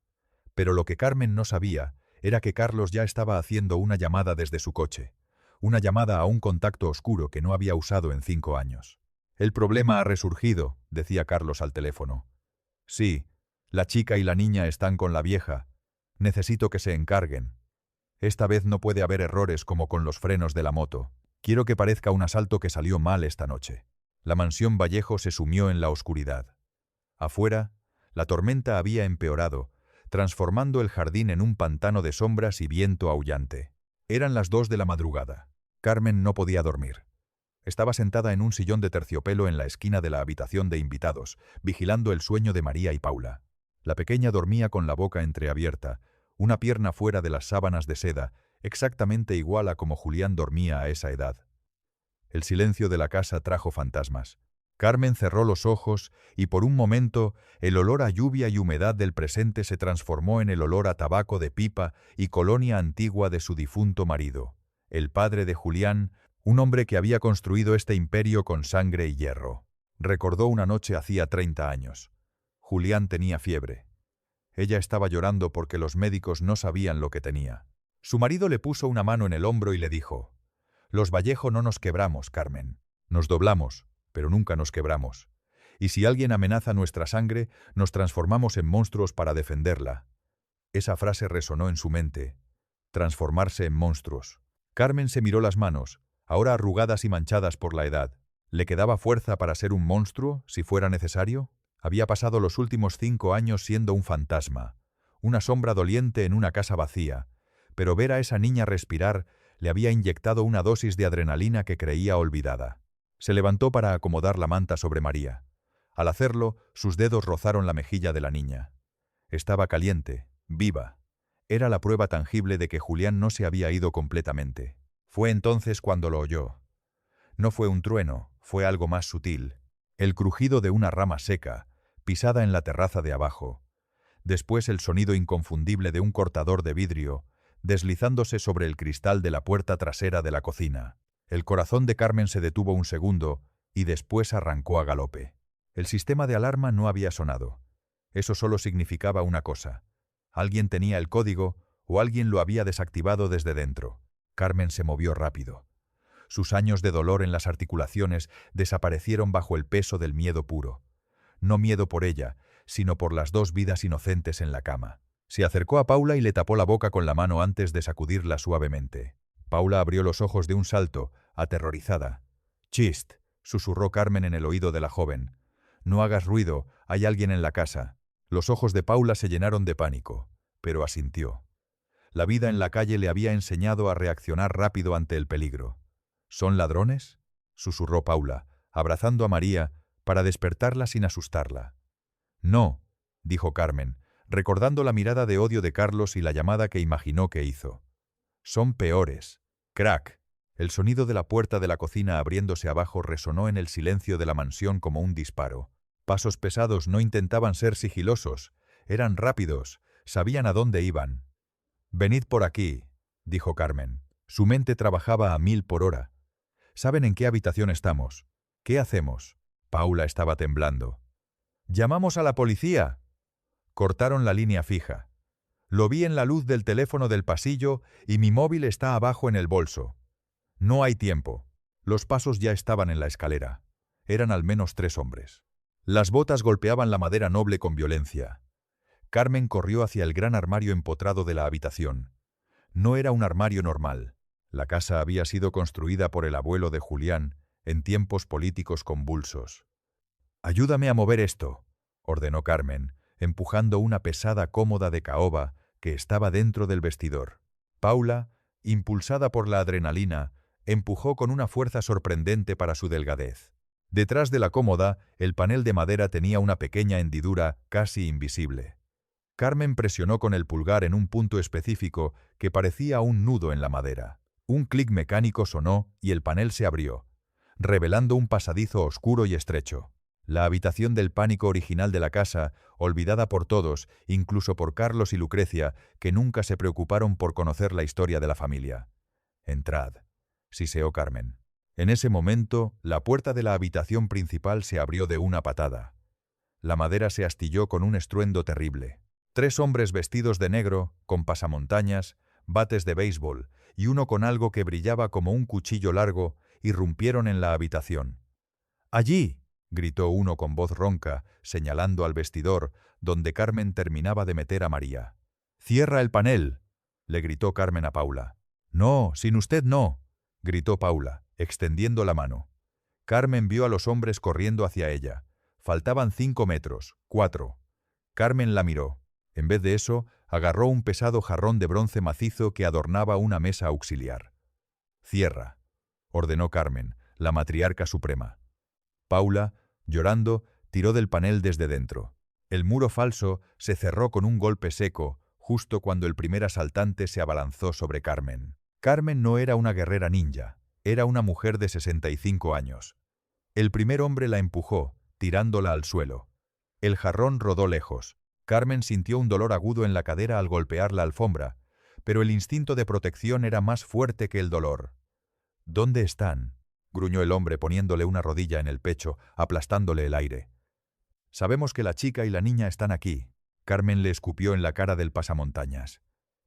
Pero lo que Carmen no sabía era que Carlos ya estaba haciendo una llamada desde su coche. Una llamada a un contacto oscuro que no había usado en 5 años. «El problema ha resurgido», decía Carlos al teléfono. «Sí, la chica y la niña están con la vieja. Necesito que se encarguen. Esta vez no puede haber errores como con los frenos de la moto. Quiero que parezca un asalto que salió mal esta noche». La mansión Vallejo se sumió en la oscuridad. Afuera, la tormenta había empeorado, transformando el jardín en un pantano de sombras y viento aullante. Eran las 2 de la madrugada. Carmen no podía dormir. Estaba sentada en un sillón de terciopelo en la esquina de la habitación de invitados, vigilando el sueño de María y Paula. La pequeña dormía con la boca entreabierta, una pierna fuera de las sábanas de seda, exactamente igual a como Julián dormía a esa edad. El silencio de la casa trajo fantasmas. Carmen cerró los ojos y por un momento el olor a lluvia y humedad del presente se transformó en el olor a tabaco de pipa y colonia antigua de su difunto marido, el padre de Julián, Un hombre que había construido este imperio con sangre y hierro. Recordó una noche hacía 30 años. Julián tenía fiebre. Ella estaba llorando porque los médicos no sabían lo que tenía. Su marido le puso una mano en el hombro y le dijo: «Los Vallejo no nos quebramos, Carmen. Nos doblamos, pero nunca nos quebramos. Y si alguien amenaza nuestra sangre, nos transformamos en monstruos para defenderla». Esa frase resonó en su mente. Transformarse en monstruos. Carmen se miró las manos, ahora arrugadas y manchadas por la edad. ¿Le quedaba fuerza para ser un monstruo, si fuera necesario? Había pasado los últimos 5 años siendo un fantasma, una sombra doliente en una casa vacía, pero ver a esa niña respirar le había inyectado una dosis de adrenalina que creía olvidada. Se levantó para acomodar la manta sobre María. Al hacerlo, sus dedos rozaron la mejilla de la niña. Estaba caliente, viva. Era la prueba tangible de que Julián no se había ido completamente. Fue entonces cuando lo oyó. No fue un trueno, fue algo más sutil. El crujido de una rama seca, pisada en la terraza de abajo. Después el sonido inconfundible de un cortador de vidrio, deslizándose sobre el cristal de la puerta trasera de la cocina. El corazón de Carmen se detuvo un segundo y después arrancó a galope. El sistema de alarma no había sonado. Eso solo significaba una cosa. Alguien tenía el código o alguien lo había desactivado desde dentro. Carmen se movió rápido. Sus años de dolor en las articulaciones desaparecieron bajo el peso del miedo puro. No miedo por ella, sino por las 2 vidas inocentes en la cama. Se acercó a Paula y le tapó la boca con la mano antes de sacudirla suavemente. Paula abrió los ojos de un salto, aterrorizada. «Chist», susurró Carmen en el oído de la joven. «No hagas ruido, hay alguien en la casa». Los ojos de Paula se llenaron de pánico, pero asintió. La vida en la calle le había enseñado a reaccionar rápido ante el peligro. «¿Son ladrones?», susurró Paula, abrazando a María para despertarla sin asustarla. «No», dijo Carmen, recordando la mirada de odio de Carlos y la llamada que imaginó que hizo. «Son peores». Crack. El sonido de la puerta de la cocina abriéndose abajo resonó en el silencio de la mansión como un disparo. Pasos pesados no intentaban ser sigilosos, eran rápidos, sabían a dónde iban. «Venid por aquí», dijo Carmen. Su mente trabajaba a 1000 por hora. «¿Saben en qué habitación estamos? ¿Qué hacemos?» Paula estaba temblando. «¡Llamamos a la policía!». Cortaron la línea fija. «Lo vi en la luz del teléfono del pasillo y mi móvil está abajo en el bolso». «No hay tiempo». Los pasos ya estaban en la escalera. Eran al menos 3 hombres. Las botas golpeaban la madera noble con violencia. Carmen corrió hacia el gran armario empotrado de la habitación. No era un armario normal. La casa había sido construida por el abuelo de Julián en tiempos políticos convulsos. «Ayúdame a mover esto», ordenó Carmen, empujando una pesada cómoda de caoba que estaba dentro del vestidor. Paula, impulsada por la adrenalina, empujó con una fuerza sorprendente para su delgadez. Detrás de la cómoda, el panel de madera tenía una pequeña hendidura casi invisible. Carmen presionó con el pulgar en un punto específico que parecía un nudo en la madera. Un clic mecánico sonó y el panel se abrió, revelando un pasadizo oscuro y estrecho. La habitación del pánico original de la casa, olvidada por todos, incluso por Carlos y Lucrecia, que nunca se preocuparon por conocer la historia de la familia. «Entrad», siseó Carmen. En ese momento, la puerta de la habitación principal se abrió de una patada. La madera se astilló con un estruendo terrible. 3 hombres vestidos de negro, con pasamontañas, bates de béisbol y uno con algo que brillaba como un cuchillo largo, irrumpieron en la habitación. «¡Allí!», gritó uno con voz ronca, señalando al vestidor, donde Carmen terminaba de meter a María. «¡Cierra el panel!», le gritó Carmen a Paula. «No, sin usted no», gritó Paula, extendiendo la mano. Carmen vio a los hombres corriendo hacia ella. Faltaban 5 metros, 4. Carmen la miró. En vez de eso, agarró un pesado jarrón de bronce macizo que adornaba una mesa auxiliar. «Cierra», ordenó Carmen, la matriarca suprema. Paula, llorando, tiró del panel desde dentro. El muro falso se cerró con un golpe seco, justo cuando el primer asaltante se abalanzó sobre Carmen. Carmen no era una guerrera ninja, era una mujer de 65 años. El primer hombre la empujó, tirándola al suelo. El jarrón rodó lejos. Carmen sintió un dolor agudo en la cadera al golpear la alfombra, pero el instinto de protección era más fuerte que el dolor. ¿Dónde están?, gruñó el hombre poniéndole una rodilla en el pecho, aplastándole el aire. Sabemos que la chica y la niña están aquí. Carmen le escupió en la cara del pasamontañas.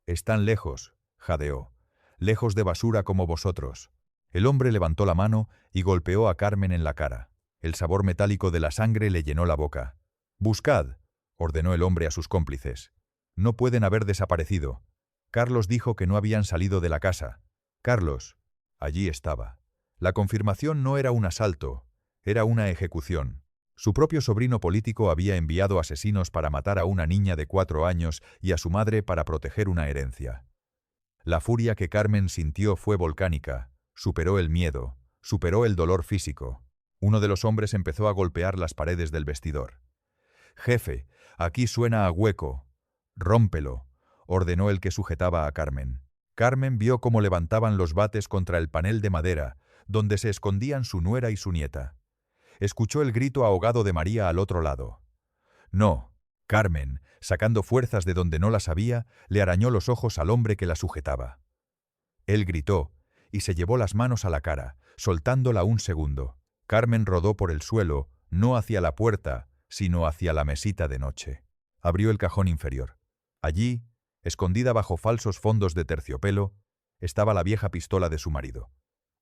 Están lejos, jadeó. Lejos de basura como vosotros. El hombre levantó la mano y golpeó a Carmen en la cara. El sabor metálico de la sangre le llenó la boca. «Buscad», ordenó el hombre a sus cómplices. «No pueden haber desaparecido». Carlos dijo que no habían salido de la casa. Carlos, allí estaba. La confirmación no era un asalto, era una ejecución. Su propio sobrino político había enviado asesinos para matar a una niña de 4 años y a su madre para proteger una herencia. La furia que Carmen sintió fue volcánica, superó el miedo, superó el dolor físico. Uno de los hombres empezó a golpear las paredes del vestidor. «Jefe, aquí suena a hueco. Rómpelo», ordenó el que sujetaba a Carmen. Carmen vio cómo levantaban los bates contra el panel de madera, donde se escondían su nuera y su nieta. Escuchó el grito ahogado de María al otro lado. «No». Carmen, sacando fuerzas de donde no las había, le arañó los ojos al hombre que la sujetaba. Él gritó y se llevó las manos a la cara, soltándola un segundo. Carmen rodó por el suelo, no hacia la puerta, sino hacia la mesita de noche. Abrió el cajón inferior. Allí, escondida bajo falsos fondos de terciopelo, estaba la vieja pistola de su marido,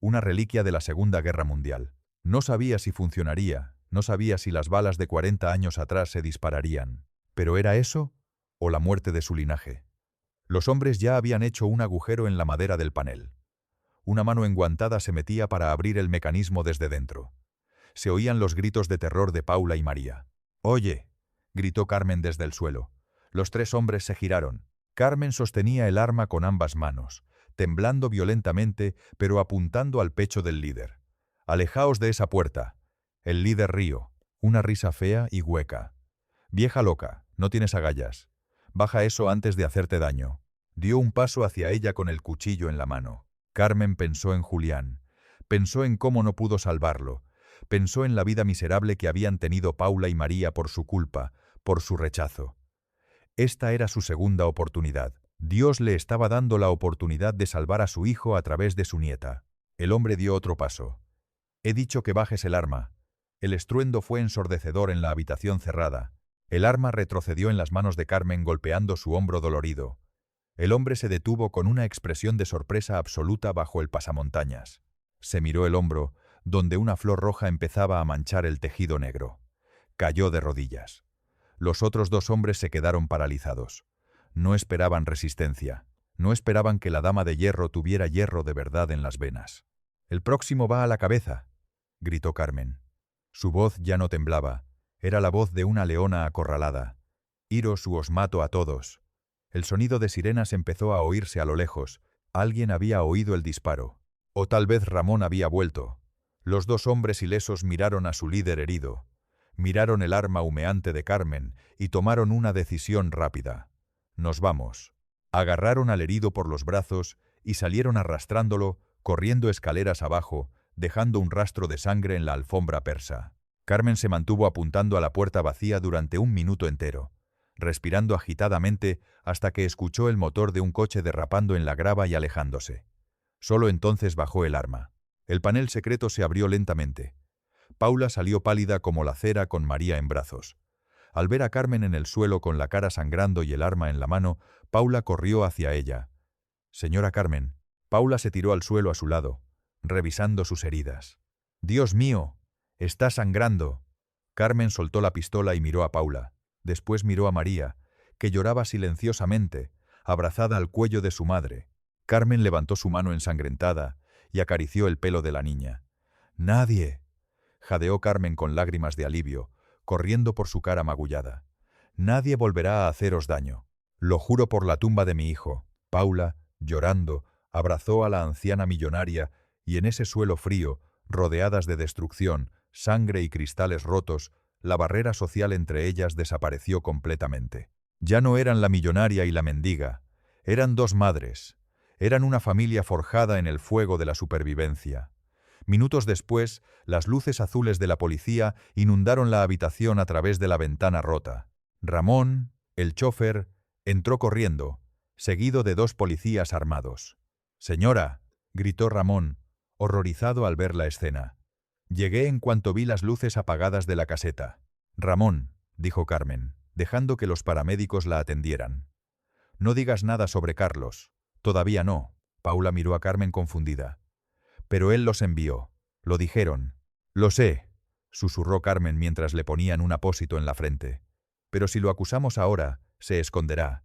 una reliquia de la Segunda Guerra Mundial. No sabía si funcionaría, no sabía si las balas de 40 años atrás se dispararían. ¿Pero era eso o la muerte de su linaje? Los hombres ya habían hecho un agujero en la madera del panel. Una mano enguantada se metía para abrir el mecanismo desde dentro. Se oían los gritos de terror de Paula y María. «Oye», gritó Carmen desde el suelo. Los 3 hombres se giraron. Carmen sostenía el arma con ambas manos, temblando violentamente, pero apuntando al pecho del líder. «Alejaos de esa puerta». El líder rió, una risa fea y hueca. «Vieja loca, no tienes agallas. Baja eso antes de hacerte daño». Dio un paso hacia ella con el cuchillo en la mano. Carmen pensó en Julián. Pensó en cómo no pudo salvarlo. Pensó en la vida miserable que habían tenido Paula y María por su culpa, por su rechazo. Esta era su segunda oportunidad. Dios le estaba dando la oportunidad de salvar a su hijo a través de su nieta. El hombre dio otro paso. «He dicho que bajes el arma». El estruendo fue ensordecedor en la habitación cerrada. El arma retrocedió en las manos de Carmen golpeando su hombro dolorido. El hombre se detuvo con una expresión de sorpresa absoluta bajo el pasamontañas. Se miró el hombro, donde una flor roja empezaba a manchar el tejido negro. Cayó de rodillas. Los otros 2 hombres se quedaron paralizados. No esperaban resistencia. No esperaban que la dama de hierro tuviera hierro de verdad en las venas. «El próximo va a la cabeza», gritó Carmen. Su voz ya no temblaba. Era la voz de una leona acorralada. «Iros o os mato a todos». El sonido de sirenas empezó a oírse a lo lejos. Alguien había oído el disparo. O tal vez Ramón había vuelto. Los 2 hombres ilesos miraron a su líder herido. Miraron el arma humeante de Carmen y tomaron una decisión rápida. «Nos vamos». Agarraron al herido por los brazos y salieron arrastrándolo, corriendo escaleras abajo, dejando un rastro de sangre en la alfombra persa. Carmen se mantuvo apuntando a la puerta vacía durante 1 minuto entero, respirando agitadamente hasta que escuchó el motor de un coche derrapando en la grava y alejándose. Solo entonces bajó el arma. El panel secreto se abrió lentamente. Paula salió pálida como la cera con María en brazos. Al ver a Carmen en el suelo con la cara sangrando y el arma en la mano, Paula corrió hacia ella. «Señora Carmen». Paula se tiró al suelo a su lado, revisando sus heridas. «Dios mío, está sangrando». Carmen soltó la pistola y miró a Paula. Después miró a María, que lloraba silenciosamente, abrazada al cuello de su madre. Carmen levantó su mano ensangrentada y acarició el pelo de la niña. «Nadie», jadeó Carmen con lágrimas de alivio, corriendo por su cara magullada. «Nadie volverá a haceros daño. Lo juro por la tumba de mi hijo». Paula, llorando, abrazó a la anciana millonaria y en ese suelo frío, rodeadas de destrucción, sangre y cristales rotos, la barrera social entre ellas desapareció completamente. Ya no eran la millonaria y la mendiga, eran 2 madres, eran una familia forjada en el fuego de la supervivencia. Minutos después, las luces azules de la policía inundaron la habitación a través de la ventana rota. Ramón, el chofer, entró corriendo, seguido de 2 policías armados. «Señora», gritó Ramón, horrorizado al ver la escena. Llegué en cuanto vi las luces apagadas de la caseta. «Ramón», dijo Carmen, dejando que los paramédicos la atendieran. «No digas nada sobre Carlos». «Todavía no». Paula miró a Carmen confundida. «Pero él los envió. Lo dijeron». «Lo sé», susurró Carmen mientras le ponían un apósito en la frente. «Pero si lo acusamos ahora, se esconderá.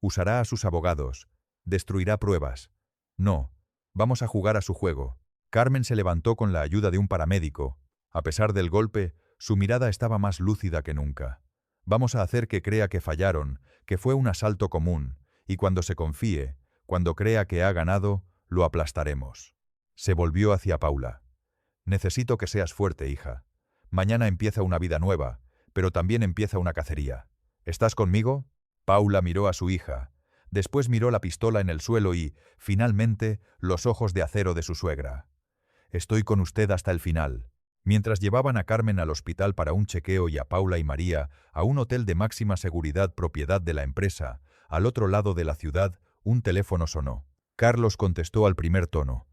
Usará a sus abogados. Destruirá pruebas. No, vamos a jugar a su juego». Carmen se levantó con la ayuda de un paramédico. A pesar del golpe, su mirada estaba más lúcida que nunca. «Vamos a hacer que crea que fallaron, que fue un asalto común, y cuando se confíe, cuando crea que ha ganado, lo aplastaremos». Se volvió hacia Paula. «Necesito que seas fuerte, hija. Mañana empieza una vida nueva, pero también empieza una cacería. ¿Estás conmigo?» Paula miró a su hija. Después miró la pistola en el suelo y, finalmente, los ojos de acero de su suegra. «Estoy con usted hasta el final». Mientras llevaban a Carmen al hospital para un chequeo y a Paula y María a un hotel de máxima seguridad propiedad de la empresa, al otro lado de la ciudad, un teléfono sonó. Carlos contestó al primer tono.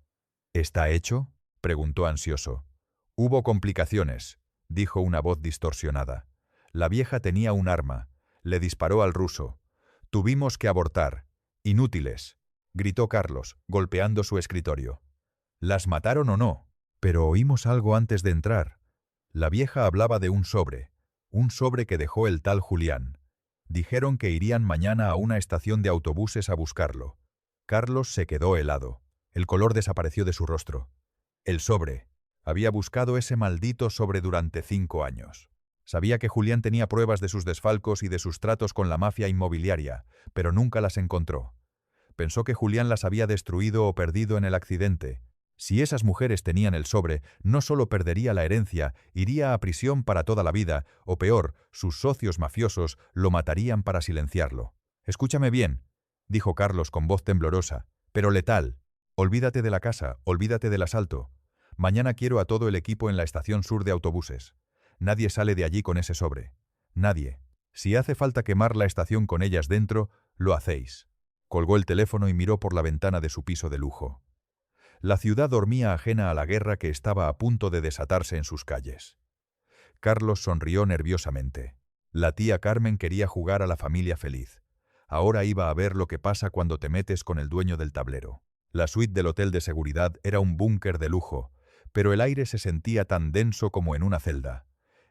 «¿Está hecho?», preguntó ansioso. «Hubo complicaciones», dijo una voz distorsionada. «La vieja tenía un arma. Le disparó al ruso. Tuvimos que abortar. Inútiles», gritó Carlos, golpeando su escritorio. «¿Las mataron o no?». «Pero oímos algo antes de entrar». La vieja hablaba de un sobre que dejó el tal Julián. Dijeron que irían mañana a una estación de autobuses a buscarlo. Carlos se quedó helado. El color desapareció de su rostro. El sobre. Había buscado ese maldito sobre durante 5 años. Sabía que Julián tenía pruebas de sus desfalcos y de sus tratos con la mafia inmobiliaria, pero nunca las encontró. Pensó que Julián las había destruido o perdido en el accidente. Si esas mujeres tenían el sobre, no solo perdería la herencia, iría a prisión para toda la vida, o peor, sus socios mafiosos lo matarían para silenciarlo. «Escúchame bien», dijo Carlos con voz temblorosa, «pero letal. Olvídate de la casa, olvídate del asalto. Mañana quiero a todo el equipo en la estación sur de autobuses. Nadie sale de allí con ese sobre. Nadie. Si hace falta quemar la estación con ellas dentro, lo hacéis». Colgó el teléfono y miró por la ventana de su piso de lujo. La ciudad dormía ajena a la guerra que estaba a punto de desatarse en sus calles. Carlos sonrió nerviosamente. La tía Carmen quería jugar a la familia feliz. Ahora iba a ver lo que pasa cuando te metes con el dueño del tablero. La suite del hotel de seguridad era un búnker de lujo, pero el aire se sentía tan denso como en una celda.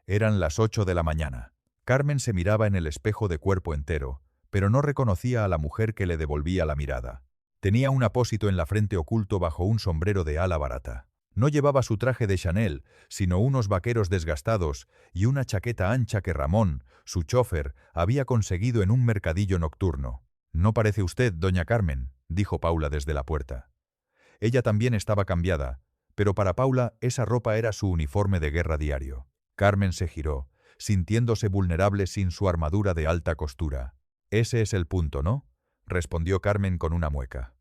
Eran las 8 de la mañana. Carmen se miraba en el espejo de cuerpo entero, pero no reconocía a la mujer que le devolvía la mirada. Tenía un apósito en la frente oculto bajo un sombrero de ala barata. No llevaba su traje de Chanel, sino unos vaqueros desgastados y una chaqueta ancha que Ramón, su chofer, había conseguido en un mercadillo nocturno. «No parece usted, doña Carmen», dijo Paula desde la puerta. Ella también estaba cambiada, pero para Paula esa ropa era su uniforme de guerra diario. Carmen se giró, sintiéndose vulnerable sin su armadura de alta costura. «Ese es el punto, ¿no?», respondió Carmen con una mueca.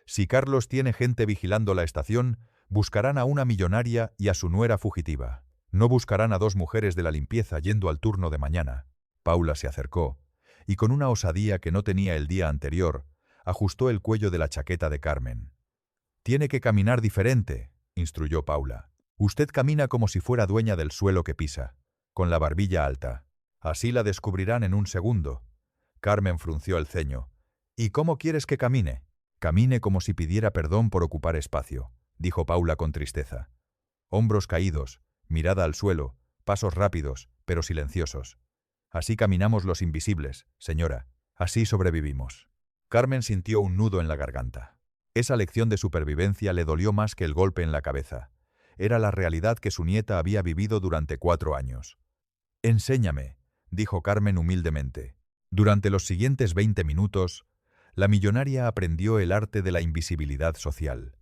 «Si Carlos tiene gente vigilando la estación, buscarán a una millonaria y a su nuera fugitiva. No buscarán a 2 mujeres de la limpieza yendo al turno de mañana». Paula se acercó, y con una osadía que no tenía el día anterior, ajustó el cuello de la chaqueta de Carmen. «Tiene que caminar diferente», instruyó Paula. «Usted camina como si fuera dueña del suelo que pisa, con la barbilla alta. Así la descubrirán en un segundo». Carmen frunció el ceño. «¿Y cómo quieres que camine?». «Camine como si pidiera perdón por ocupar espacio», dijo Paula con tristeza. «Hombros caídos, mirada al suelo, pasos rápidos, pero silenciosos. Así caminamos los invisibles, señora. Así sobrevivimos». Carmen sintió un nudo en la garganta. Esa lección de supervivencia le dolió más que el golpe en la cabeza. Era la realidad que su nieta había vivido durante 4 años. «Enséñame», dijo Carmen humildemente. Durante los siguientes 20 minutos, la millonaria aprendió el arte de la invisibilidad social.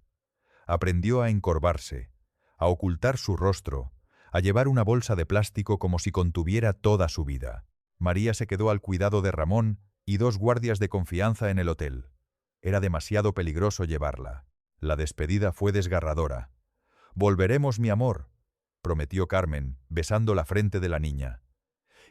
Aprendió a encorvarse, a ocultar su rostro, a llevar una bolsa de plástico como si contuviera toda su vida. María se quedó al cuidado de Ramón y 2 guardias de confianza en el hotel. Era demasiado peligroso llevarla. La despedida fue desgarradora. «Volveremos, mi amor», prometió Carmen, besando la frente de la niña.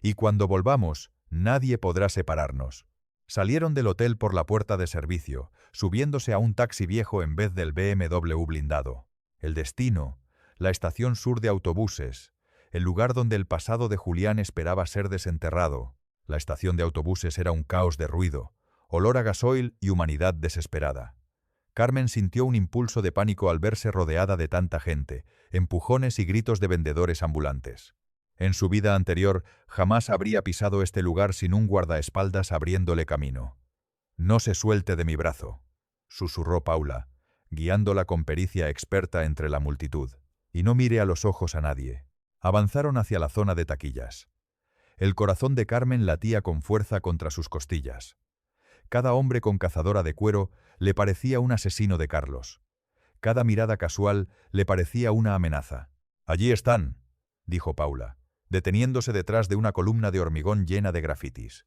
«Y cuando volvamos, nadie podrá separarnos». Salieron del hotel por la puerta de servicio, subiéndose a un taxi viejo en vez del BMW blindado. El destino, la estación sur de autobuses, el lugar donde el pasado de Julián esperaba ser desenterrado. La estación de autobuses era un caos de ruido, olor a gasoil y humanidad desesperada. Carmen sintió un impulso de pánico al verse rodeada de tanta gente, empujones y gritos de vendedores ambulantes. En su vida anterior jamás habría pisado este lugar sin un guardaespaldas abriéndole camino. «No se suelte de mi brazo», susurró Paula, guiándola con pericia experta entre la multitud. «Y no mire a los ojos a nadie». Avanzaron hacia la zona de taquillas. El corazón de Carmen latía con fuerza contra sus costillas. Cada hombre con cazadora de cuero le parecía un asesino de Carlos. Cada mirada casual le parecía una amenaza. «Allí están», dijo Paula, deteniéndose detrás de una columna de hormigón llena de grafitis.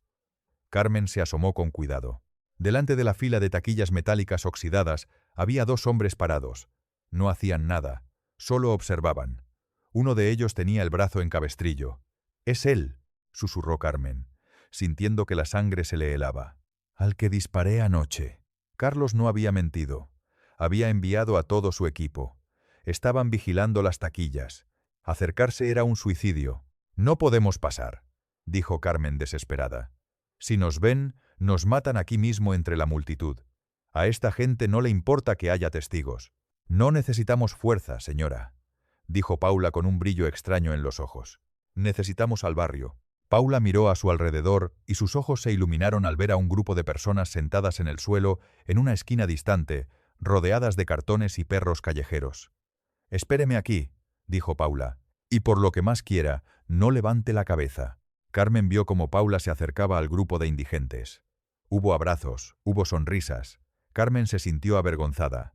Carmen se asomó con cuidado. Delante de la fila de taquillas metálicas oxidadas había 2 hombres parados. No hacían nada, solo observaban. Uno de ellos tenía el brazo en cabestrillo. «Es él», susurró Carmen, sintiendo que la sangre se le helaba. «Al que disparé anoche». Carlos no había mentido. Había enviado a todo su equipo. Estaban vigilando las taquillas. Acercarse era un suicidio. «No podemos pasar», dijo Carmen desesperada. «Si nos ven, nos matan aquí mismo entre la multitud. A esta gente no le importa que haya testigos». «No necesitamos fuerza, señora», dijo Paula con un brillo extraño en los ojos. «Necesitamos al barrio». Paula miró a su alrededor y sus ojos se iluminaron al ver a un grupo de personas sentadas en el suelo en una esquina distante, rodeadas de cartones y perros callejeros. «Espéreme aquí», dijo Paula, «y por lo que más quiera, no levante la cabeza». Carmen vio cómo Paula se acercaba al grupo de indigentes. Hubo abrazos, hubo sonrisas. Carmen se sintió avergonzada.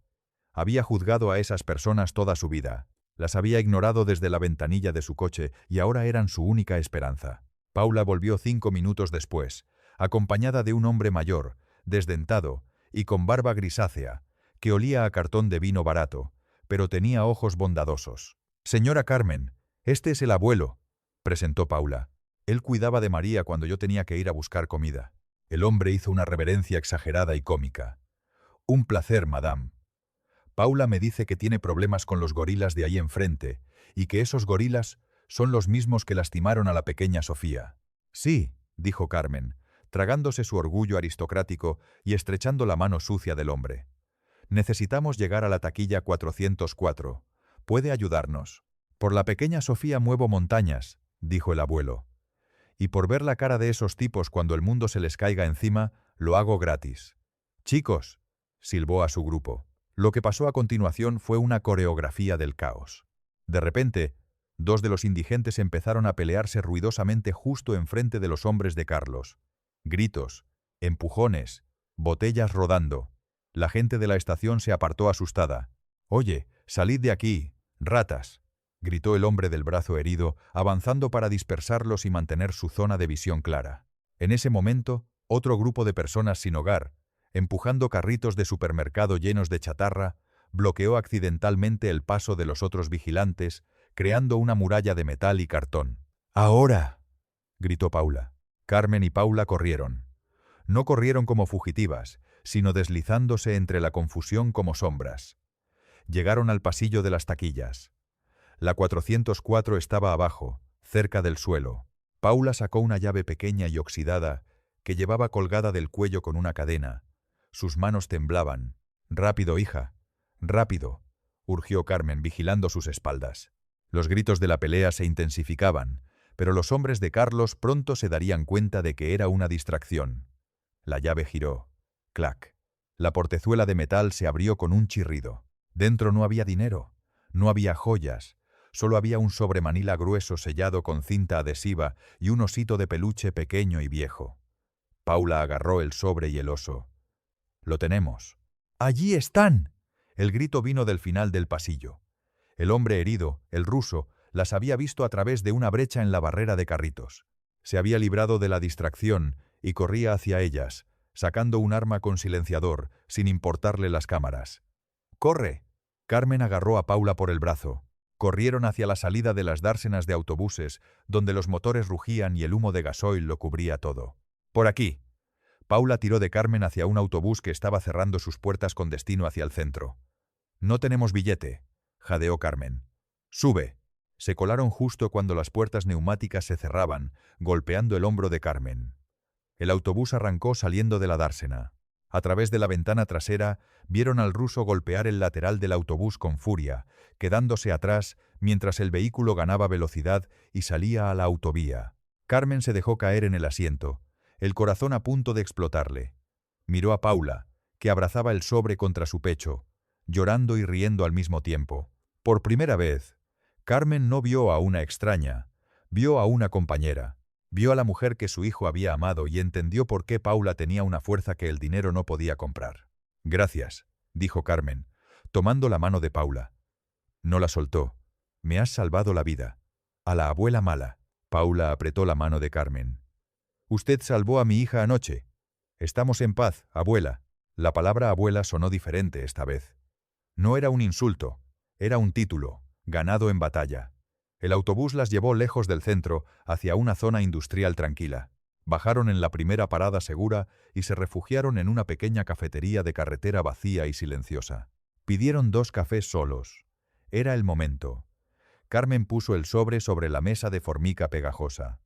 Había juzgado a esas personas toda su vida. Las había ignorado desde la ventanilla de su coche y ahora eran su única esperanza. Paula volvió 5 minutos después, acompañada de un hombre mayor, desdentado y con barba grisácea, que olía a cartón de vino barato, pero tenía ojos bondadosos. «Señora Carmen, este es el abuelo», presentó Paula. «Él cuidaba de María cuando yo tenía que ir a buscar comida». El hombre hizo una reverencia exagerada y cómica. «Un placer, madame. Paula me dice que tiene problemas con los gorilas de ahí enfrente y que esos gorilas son los mismos que lastimaron a la pequeña Sofía». «Sí», dijo Carmen, tragándose su orgullo aristocrático y estrechando la mano sucia del hombre. «Necesitamos llegar a la taquilla 404. ¿Puede ayudarnos?» «Por la pequeña Sofía muevo montañas», dijo el abuelo. «Y por ver la cara de esos tipos cuando el mundo se les caiga encima, lo hago gratis». «Chicos», silbó a su grupo. Lo que pasó a continuación fue una coreografía del caos. De repente, 2 de los indigentes empezaron a pelearse ruidosamente justo enfrente de los hombres de Carlos. Gritos, empujones, botellas rodando. La gente de la estación se apartó asustada. «Oye, salid de aquí, ratas», gritó el hombre del brazo herido, avanzando para dispersarlos y mantener su zona de visión clara. En ese momento, otro grupo de personas sin hogar, empujando carritos de supermercado llenos de chatarra, bloqueó accidentalmente el paso de los otros vigilantes, creando una muralla de metal y cartón. «¡Ahora!», gritó Paula. Carmen y Paula corrieron. No corrieron como fugitivas, sino deslizándose entre la confusión como sombras. Llegaron al pasillo de las taquillas. La 404 estaba abajo, cerca del suelo. Paula sacó una llave pequeña y oxidada que llevaba colgada del cuello con una cadena. Sus manos temblaban. «Rápido, hija, rápido», urgió Carmen vigilando sus espaldas. Los gritos de la pelea se intensificaban, pero los hombres de Carlos pronto se darían cuenta de que era una distracción. La llave giró. Clac. La portezuela de metal se abrió con un chirrido. Dentro no había dinero, no había joyas, solo había un sobremanila grueso sellado con cinta adhesiva y un osito de peluche pequeño y viejo. Paula agarró el sobre y el oso. «Lo tenemos». «¡Allí están!». El grito vino del final del pasillo. El hombre herido, el ruso, las había visto a través de una brecha en la barrera de carritos. Se había librado de la distracción y corría hacia ellas, sacando un arma con silenciador, sin importarle las cámaras. «¡Corre!». Carmen agarró a Paula por el brazo. Corrieron hacia la salida de las dársenas de autobuses, donde los motores rugían y el humo de gasoil lo cubría todo. «Por aquí». Paula tiró de Carmen hacia un autobús que estaba cerrando sus puertas con destino hacia el centro. «No tenemos billete», jadeó Carmen. «Sube». Se colaron justo cuando las puertas neumáticas se cerraban, golpeando el hombro de Carmen. El autobús arrancó saliendo de la dársena. A través de la ventana trasera vieron al ruso golpear el lateral del autobús con furia, quedándose atrás mientras el vehículo ganaba velocidad y salía a la autovía. Carmen se dejó caer en el asiento, el corazón a punto de explotarle. Miró a Paula, que abrazaba el sobre contra su pecho, llorando y riendo al mismo tiempo. Por primera vez, Carmen no vio a una extraña, vio a una compañera. Vio a la mujer que su hijo había amado y entendió por qué Paula tenía una fuerza que el dinero no podía comprar. «Gracias», dijo Carmen, tomando la mano de Paula. No la soltó. «Me has salvado la vida. A la abuela mala». Paula apretó la mano de Carmen. «Usted salvó a mi hija anoche. Estamos en paz, abuela». La palabra abuela sonó diferente esta vez. No era un insulto, era un título, ganado en batalla. El autobús las llevó lejos del centro, hacia una zona industrial tranquila. Bajaron en la primera parada segura y se refugiaron en una pequeña cafetería de carretera vacía y silenciosa. Pidieron 2 cafés solos. Era el momento. Carmen puso el sobre la mesa de formica pegajosa.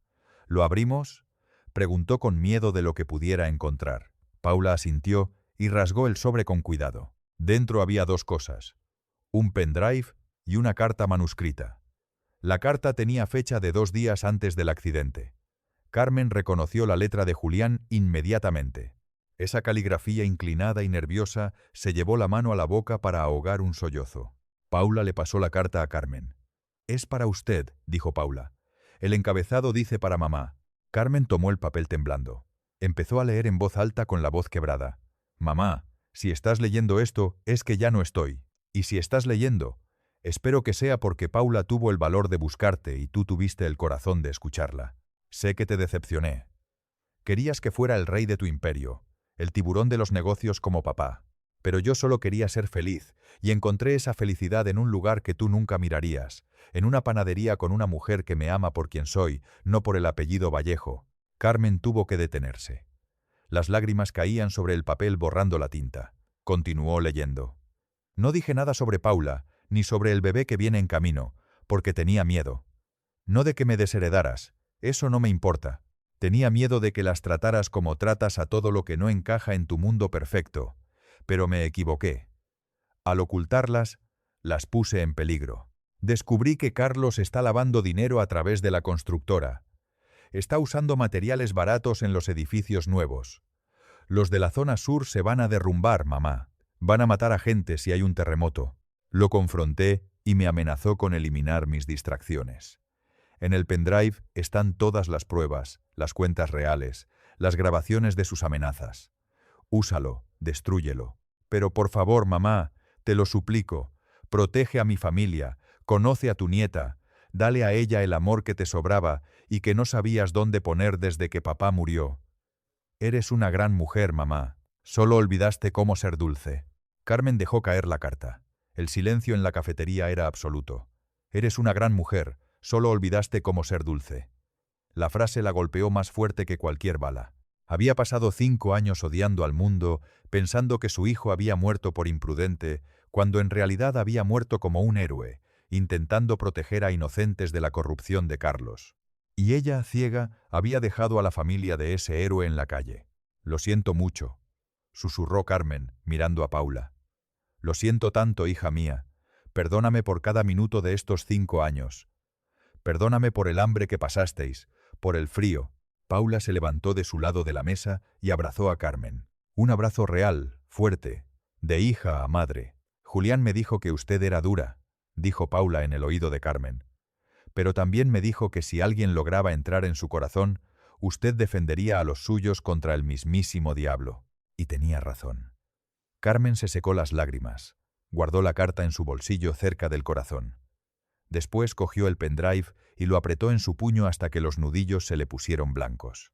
«¿Lo abrimos?», preguntó con miedo de lo que pudiera encontrar. Paula asintió y rasgó el sobre con cuidado. Dentro había 2 cosas: un pendrive y una carta manuscrita. La carta tenía fecha de 2 días antes del accidente. Carmen reconoció la letra de Julián inmediatamente. Esa caligrafía inclinada y nerviosa se llevó la mano a la boca para ahogar un sollozo. Paula le pasó la carta a Carmen. «Es para usted», dijo Paula. «El encabezado dice para mamá». Carmen tomó el papel temblando. Empezó a leer en voz alta con la voz quebrada. «Mamá, si estás leyendo esto, es que ya no estoy. Y si estás leyendo, espero que sea porque Paula tuvo el valor de buscarte y tú tuviste el corazón de escucharla. Sé que te decepcioné. Querías que fuera el rey de tu imperio, el tiburón de los negocios como papá. Pero yo solo quería ser feliz, y encontré esa felicidad en un lugar que tú nunca mirarías, en una panadería con una mujer que me ama por quien soy, no por el apellido Vallejo». Carmen tuvo que detenerse. Las lágrimas caían sobre el papel borrando la tinta. Continuó leyendo. «No dije nada sobre Paula, ni sobre el bebé que viene en camino, porque tenía miedo. No de que me desheredaras, eso no me importa. Tenía miedo de que las trataras como tratas a todo lo que no encaja en tu mundo perfecto, pero me equivoqué. Al ocultarlas, las puse en peligro. Descubrí que Carlos está lavando dinero a través de la constructora. Está usando materiales baratos en los edificios nuevos. Los de la zona sur se van a derrumbar, mamá. Van a matar a gente si hay un terremoto». Lo confronté y me amenazó con eliminar mis distracciones. En el pendrive están todas las pruebas, las cuentas reales, las grabaciones de sus amenazas. Úsalo, destrúyelo. Pero por favor, mamá, te lo suplico, protege a mi familia, conoce a tu nieta, dale a ella el amor que te sobraba y que no sabías dónde poner desde que papá murió. Eres una gran mujer, mamá. Solo olvidaste cómo ser dulce». Carmen dejó caer la carta. El silencio en la cafetería era absoluto. «Eres una gran mujer, solo olvidaste cómo ser dulce». La frase la golpeó más fuerte que cualquier bala. Había pasado 5 años odiando al mundo, pensando que su hijo había muerto por imprudente, cuando en realidad había muerto como un héroe, intentando proteger a inocentes de la corrupción de Carlos. Y ella, ciega, había dejado a la familia de ese héroe en la calle. «Lo siento mucho», susurró Carmen, mirando a Paula. «Lo siento tanto, hija mía. Perdóname por cada minuto de estos 5 años. Perdóname por el hambre que pasasteis, por el frío». Paula se levantó de su lado de la mesa y abrazó a Carmen. Un abrazo real, fuerte, de hija a madre. «Julián me dijo que usted era dura», dijo Paula en el oído de Carmen. «Pero también me dijo que si alguien lograba entrar en su corazón, usted defendería a los suyos contra el mismísimo diablo». Y tenía razón. Carmen se secó las lágrimas, guardó la carta en su bolsillo cerca del corazón. Después cogió el pendrive y lo apretó en su puño hasta que los nudillos se le pusieron blancos.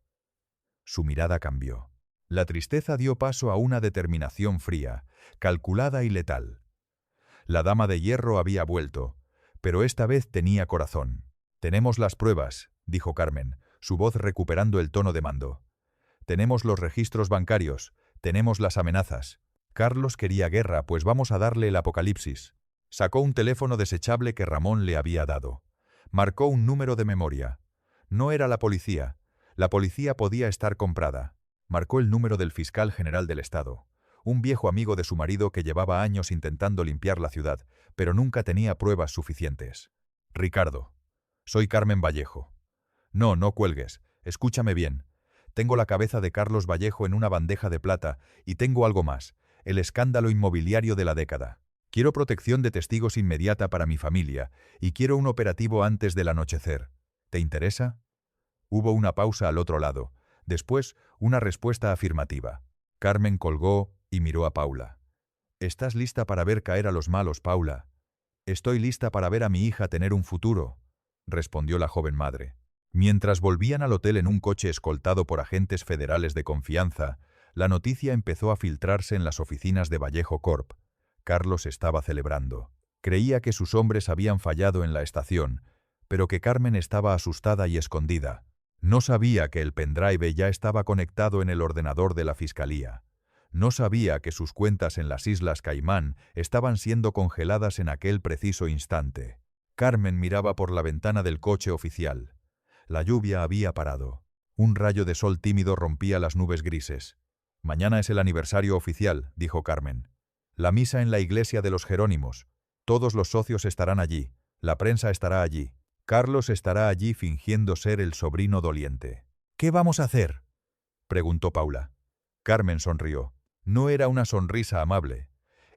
Su mirada cambió. La tristeza dio paso a una determinación fría, calculada y letal. La dama de hierro había vuelto, pero esta vez tenía corazón. «Tenemos las pruebas», dijo Carmen, su voz recuperando el tono de mando. «Tenemos los registros bancarios, tenemos las amenazas. Carlos quería guerra, pues vamos a darle el apocalipsis. Sacó un teléfono desechable que Ramón le había dado. Marcó un número de memoria. No era la policía. La policía podía estar comprada. Marcó el número del fiscal general del estado, un viejo amigo de su marido que llevaba años intentando limpiar la ciudad, pero nunca tenía pruebas suficientes. Ricardo. Soy Carmen Vallejo. No, no cuelgues. Escúchame bien. Tengo la cabeza de Carlos Vallejo en una bandeja de plata y tengo algo más, el escándalo inmobiliario de la década. Quiero protección de testigos inmediata para mi familia y quiero un operativo antes del anochecer. ¿Te interesa? Hubo una pausa al otro lado. Después, una respuesta afirmativa. Carmen colgó y miró a Paula. ¿Estás lista para ver caer a los malos, Paula? Estoy lista para ver a mi hija tener un futuro, respondió la joven madre. Mientras volvían al hotel en un coche escoltado por agentes federales de confianza, la noticia empezó a filtrarse en las oficinas de Vallejo Corp. Carlos estaba celebrando. Creía que sus hombres habían fallado en la estación, pero que Carmen estaba asustada y escondida. No sabía que el pendrive ya estaba conectado en el ordenador de la fiscalía. No sabía que sus cuentas en las Islas Caimán estaban siendo congeladas en aquel preciso instante. Carmen miraba por la ventana del coche oficial. La lluvia había parado. Un rayo de sol tímido rompía las nubes grises. «Mañana es el aniversario oficial», dijo Carmen. «La misa en la iglesia de los Jerónimos. Todos los socios estarán allí. La prensa estará allí. Carlos estará allí fingiendo ser el sobrino doliente». «¿Qué vamos a hacer?», preguntó Paula. Carmen sonrió. No era una sonrisa amable.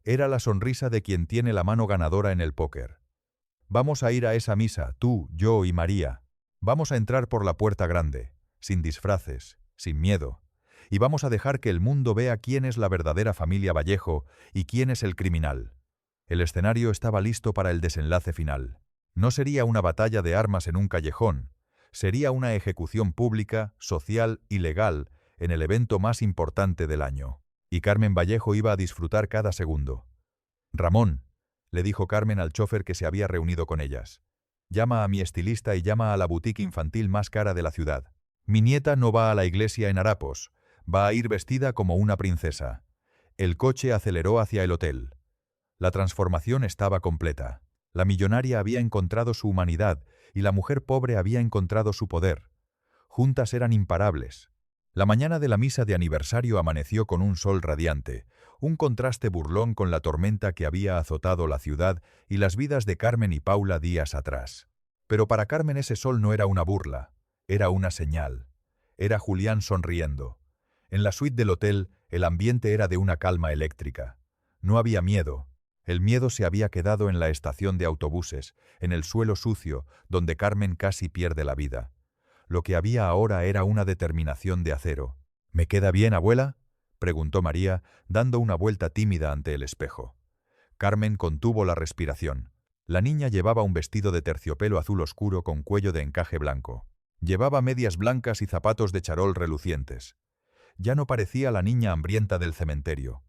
Era la sonrisa de quien tiene la mano ganadora en el póker. «Vamos a ir a esa misa, tú, yo y María. Vamos a entrar por la puerta grande, sin disfraces, sin miedo. Y vamos a dejar que el mundo vea quién es la verdadera familia Vallejo y quién es el criminal». El escenario estaba listo para el desenlace final. No sería una batalla de armas en un callejón. Sería una ejecución pública, social y legal en el evento más importante del año. Y Carmen Vallejo iba a disfrutar cada segundo. «Ramón», le dijo Carmen al chofer que se había reunido con ellas. «Llama a mi estilista y llama a la boutique infantil más cara de la ciudad. Mi nieta no va a la iglesia en harapos. Va a ir vestida como una princesa». El coche aceleró hacia el hotel. La transformación estaba completa. La millonaria había encontrado su humanidad y la mujer pobre había encontrado su poder. Juntas eran imparables. La mañana de la misa de aniversario amaneció con un sol radiante, un contraste burlón con la tormenta que había azotado la ciudad y las vidas de Carmen y Paula días atrás. Pero para Carmen ese sol no era una burla, era una señal. Era Julián sonriendo. En la suite del hotel, el ambiente era de una calma eléctrica. No había miedo. El miedo se había quedado en la estación de autobuses, en el suelo sucio, donde Carmen casi pierde la vida. Lo que había ahora era una determinación de acero. «¿Me queda bien, abuela?», preguntó María, dando una vuelta tímida ante el espejo. Carmen contuvo la respiración. La niña llevaba un vestido de terciopelo azul oscuro con cuello de encaje blanco. Llevaba medias blancas y zapatos de charol relucientes. Ya no parecía la niña hambrienta del cementerio.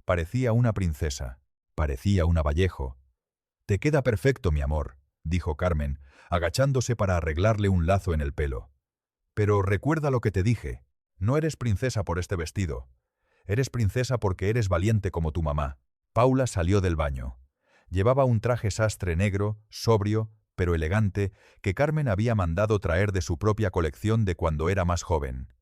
Parecía una princesa. Parecía una Vallejo. «Te queda perfecto, mi amor», dijo Carmen, agachándose para arreglarle un lazo en el pelo. «Pero recuerda lo que te dije. No eres princesa por este vestido. Eres princesa porque eres valiente como tu mamá». Paula salió del baño. Llevaba un traje sastre negro, sobrio, pero elegante, que Carmen había mandado traer de su propia colección de cuando era más joven.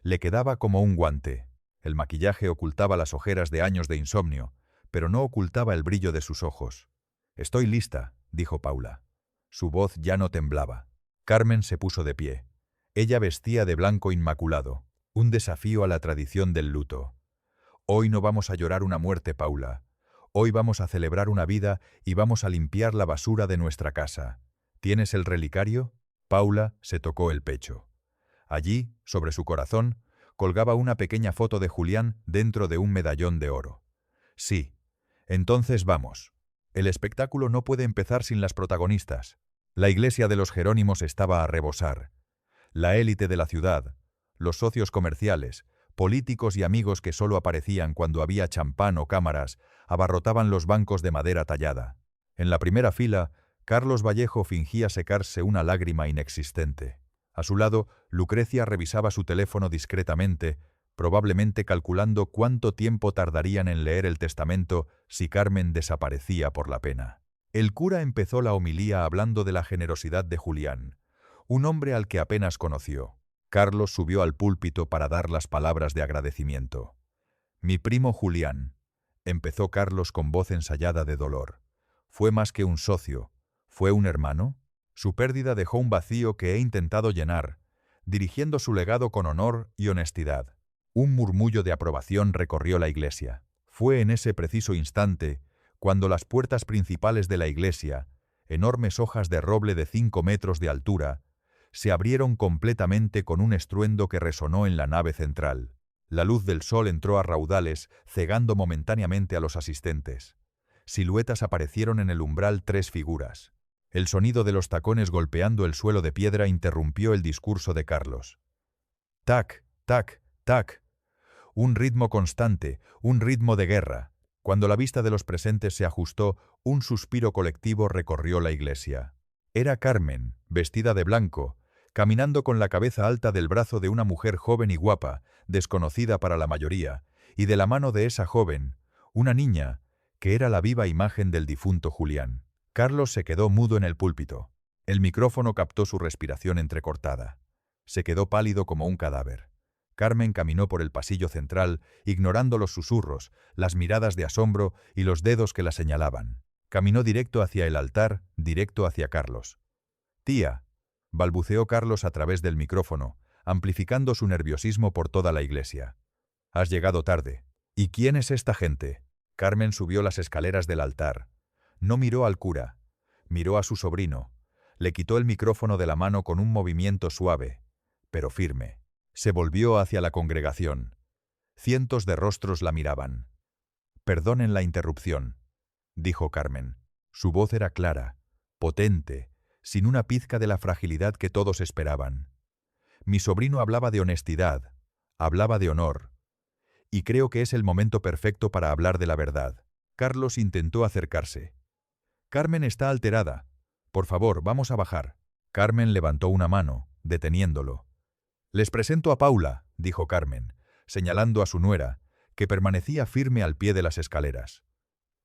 Le quedaba como un guante. El maquillaje ocultaba las ojeras de años de insomnio, pero no ocultaba el brillo de sus ojos. «Estoy lista», dijo Paula. Su voz ya no temblaba. Carmen se puso de pie. Ella vestía de blanco inmaculado, un desafío a la tradición del luto. «Hoy no vamos a llorar una muerte, Paula. Hoy vamos a celebrar una vida y vamos a limpiar la basura de nuestra casa. ¿Tienes el relicario?». Paula se tocó el pecho. Allí, sobre su corazón, colgaba una pequeña foto de Julián dentro de un medallón de oro. «Sí. Entonces vamos. El espectáculo no puede empezar sin las protagonistas». La iglesia de los Jerónimos estaba a rebosar. La élite de la ciudad, los socios comerciales, políticos y amigos que solo aparecían cuando había champán o cámaras, abarrotaban los bancos de madera tallada. En la primera fila, Carlos Vallejo fingía secarse una lágrima inexistente. A su lado, Lucrecia revisaba su teléfono discretamente, probablemente calculando cuánto tiempo tardarían en leer el testamento si Carmen desaparecía por la pena. El cura empezó la homilía hablando de la generosidad de Julián, un hombre al que apenas conoció. Carlos subió al púlpito para dar las palabras de agradecimiento. «Mi primo Julián», empezó Carlos con voz ensayada de dolor. «Fue más que un socio. ¿Fue un hermano? Su pérdida dejó un vacío que he intentado llenar, dirigiendo su legado con honor y honestidad». Un murmullo de aprobación recorrió la iglesia. Fue en ese preciso instante cuando las puertas principales de la iglesia, enormes hojas de roble de 5 metros de altura, se abrieron completamente con un estruendo que resonó en la nave central. La luz del sol entró a raudales, cegando momentáneamente a los asistentes. Siluetas aparecieron en el umbral 3 figuras. El sonido de los tacones golpeando el suelo de piedra interrumpió el discurso de Carlos. Tac, tac, tac. Un ritmo constante, un ritmo de guerra. Cuando la vista de los presentes se ajustó, un suspiro colectivo recorrió la iglesia. Era Carmen, vestida de blanco, caminando con la cabeza alta del brazo de una mujer joven y guapa, desconocida para la mayoría, y de la mano de esa joven, una niña, que era la viva imagen del difunto Julián. Carlos se quedó mudo en el púlpito. El micrófono captó su respiración entrecortada. Se quedó pálido como un cadáver. Carmen caminó por el pasillo central, ignorando los susurros, las miradas de asombro y los dedos que la señalaban. Caminó directo hacia el altar, directo hacia Carlos. «Tía», balbuceó Carlos a través del micrófono, amplificando su nerviosismo por toda la iglesia. «Has llegado tarde». «¿Y quién es esta gente?». Carmen subió las escaleras del altar. No miró al cura. Miró a su sobrino. Le quitó el micrófono de la mano con un movimiento suave, pero firme. Se volvió hacia la congregación. Cientos de rostros la miraban. «Perdonen la interrupción», dijo Carmen. Su voz era clara, potente, sin una pizca de la fragilidad que todos esperaban. «Mi sobrino hablaba de honestidad, hablaba de honor, y creo que es el momento perfecto para hablar de la verdad». Carlos intentó acercarse. «Carmen está alterada. Por favor, vamos a bajar». Carmen levantó una mano, deteniéndolo. «Les presento a Paula», dijo Carmen, señalando a su nuera, que permanecía firme al pie de las escaleras.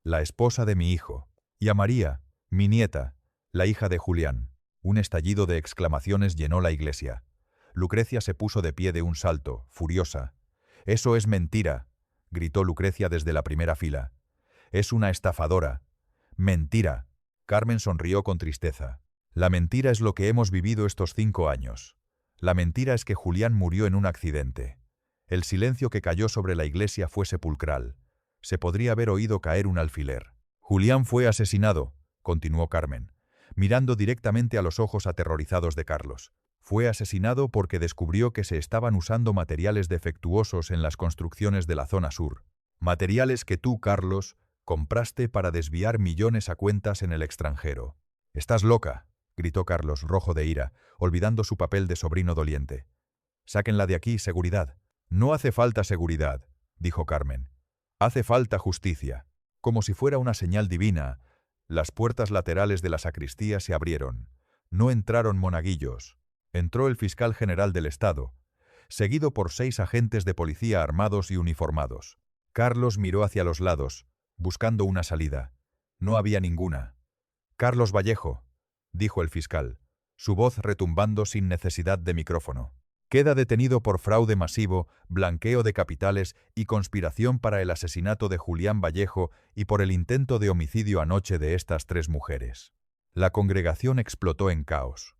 «La esposa de mi hijo. Y a María, mi nieta, la hija de Julián». Un estallido de exclamaciones llenó la iglesia. Lucrecia se puso de pie de un salto, furiosa. «Eso es mentira», gritó Lucrecia desde la primera fila. «Es una estafadora». «Mentira». Carmen sonrió con tristeza. «La mentira es lo que hemos vivido estos 5 años. La mentira es que Julián murió en un accidente». El silencio que cayó sobre la iglesia fue sepulcral. Se podría haber oído caer un alfiler. «Julián fue asesinado», continuó Carmen, mirando directamente a los ojos aterrorizados de Carlos. «Fue asesinado porque descubrió que se estaban usando materiales defectuosos en las construcciones de la zona sur. Materiales que tú, Carlos, compraste para desviar millones a cuentas en el extranjero». «Estás loca», gritó Carlos, rojo de ira, olvidando su papel de sobrino doliente. «Sáquenla de aquí, seguridad». «No hace falta seguridad», dijo Carmen. «Hace falta justicia». Como si fuera una señal divina, las puertas laterales de la sacristía se abrieron. No entraron monaguillos. Entró el fiscal general del Estado, seguido por 6 agentes de policía armados y uniformados. Carlos miró hacia los lados, buscando una salida. No había ninguna. «Carlos Vallejo», dijo el fiscal, su voz retumbando sin necesidad de micrófono. «Queda detenido por fraude masivo, blanqueo de capitales y conspiración para el asesinato de Julián Vallejo y por el intento de homicidio anoche de estas 3 mujeres». La congregación explotó en caos.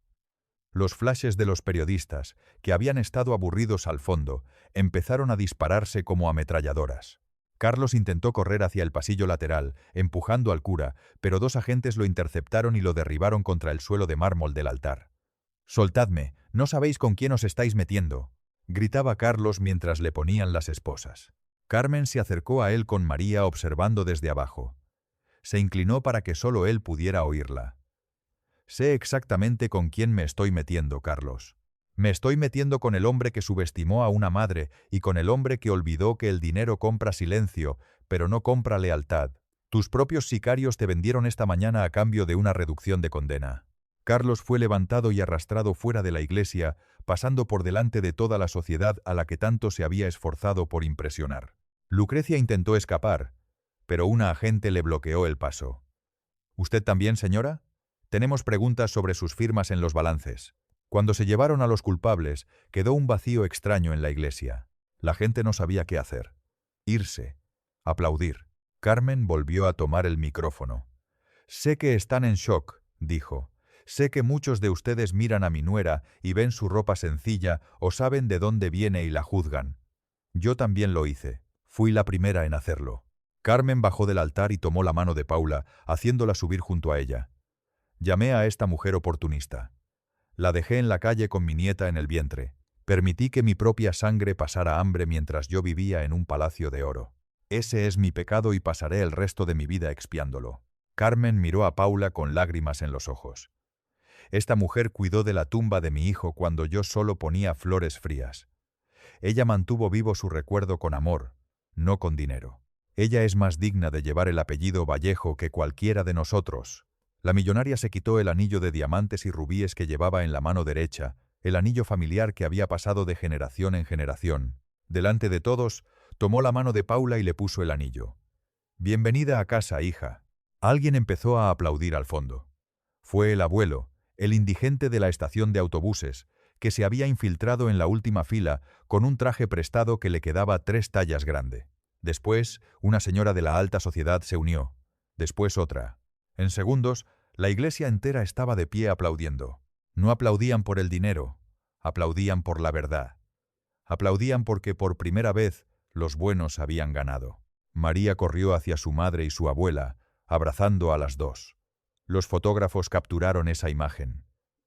Los flashes de los periodistas, que habían estado aburridos al fondo, empezaron a dispararse como ametralladoras. Carlos intentó correr hacia el pasillo lateral, empujando al cura, pero 2 agentes lo interceptaron y lo derribaron contra el suelo de mármol del altar. «Soltadme, no sabéis con quién os estáis metiendo», gritaba Carlos mientras le ponían las esposas. Carmen se acercó a él con María observando desde abajo. Se inclinó para que solo él pudiera oírla. «Sé exactamente con quién me estoy metiendo, Carlos. Me estoy metiendo con el hombre que subestimó a una madre y con el hombre que olvidó que el dinero compra silencio, pero no compra lealtad. Tus propios sicarios te vendieron esta mañana a cambio de una reducción de condena». Carlos fue levantado y arrastrado fuera de la iglesia, pasando por delante de toda la sociedad a la que tanto se había esforzado por impresionar. Lucrecia intentó escapar, pero una agente le bloqueó el paso. ¿Usted también, señora? Tenemos preguntas sobre sus firmas en los balances. Cuando se llevaron a los culpables, quedó un vacío extraño en la iglesia. La gente no sabía qué hacer. Irse. Aplaudir. Carmen volvió a tomar el micrófono. Sé que están en shock, dijo. Sé que muchos de ustedes miran a mi nuera y ven su ropa sencilla o saben de dónde viene y la juzgan. Yo también lo hice. Fui la primera en hacerlo. Carmen bajó del altar y tomó la mano de Paula, haciéndola subir junto a ella. Llamé a esta mujer oportunista. La dejé en la calle con mi nieta en el vientre. Permití que mi propia sangre pasara hambre mientras yo vivía en un palacio de oro. Ese es mi pecado y pasaré el resto de mi vida expiándolo. Carmen miró a Paula con lágrimas en los ojos. Esta mujer cuidó de la tumba de mi hijo cuando yo solo ponía flores frías. Ella mantuvo vivo su recuerdo con amor, no con dinero. Ella es más digna de llevar el apellido Vallejo que cualquiera de nosotros. La millonaria se quitó el anillo de diamantes y rubíes que llevaba en la mano derecha, el anillo familiar que había pasado de generación en generación. Delante de todos, tomó la mano de Paula y le puso el anillo. «Bienvenida a casa, hija». Alguien empezó a aplaudir al fondo. Fue el abuelo, el indigente de la estación de autobuses, que se había infiltrado en la última fila con un traje prestado que le quedaba 3 tallas grande. Después, una señora de la alta sociedad se unió. Después otra. En segundos, la iglesia entera estaba de pie aplaudiendo. No aplaudían por el dinero, aplaudían por la verdad. Aplaudían porque por primera vez los buenos habían ganado. María corrió hacia su madre y su abuela, abrazando a las dos. Los fotógrafos capturaron esa imagen.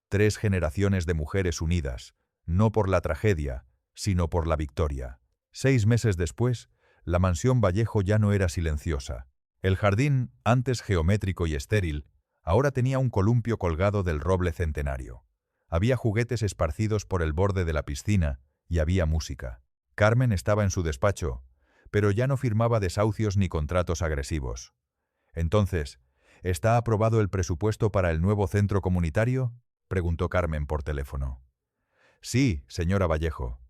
3 generaciones de mujeres unidas, no por la tragedia, sino por la victoria. 6 meses después, la mansión Vallejo ya no era silenciosa. El jardín, antes geométrico y estéril, ahora tenía un columpio colgado del roble centenario. Había juguetes esparcidos por el borde de la piscina y había música. Carmen estaba en su despacho, pero ya no firmaba desahucios ni contratos agresivos. Entonces, ¿está aprobado el presupuesto para el nuevo centro comunitario?, preguntó Carmen por teléfono. Sí, señora Vallejo.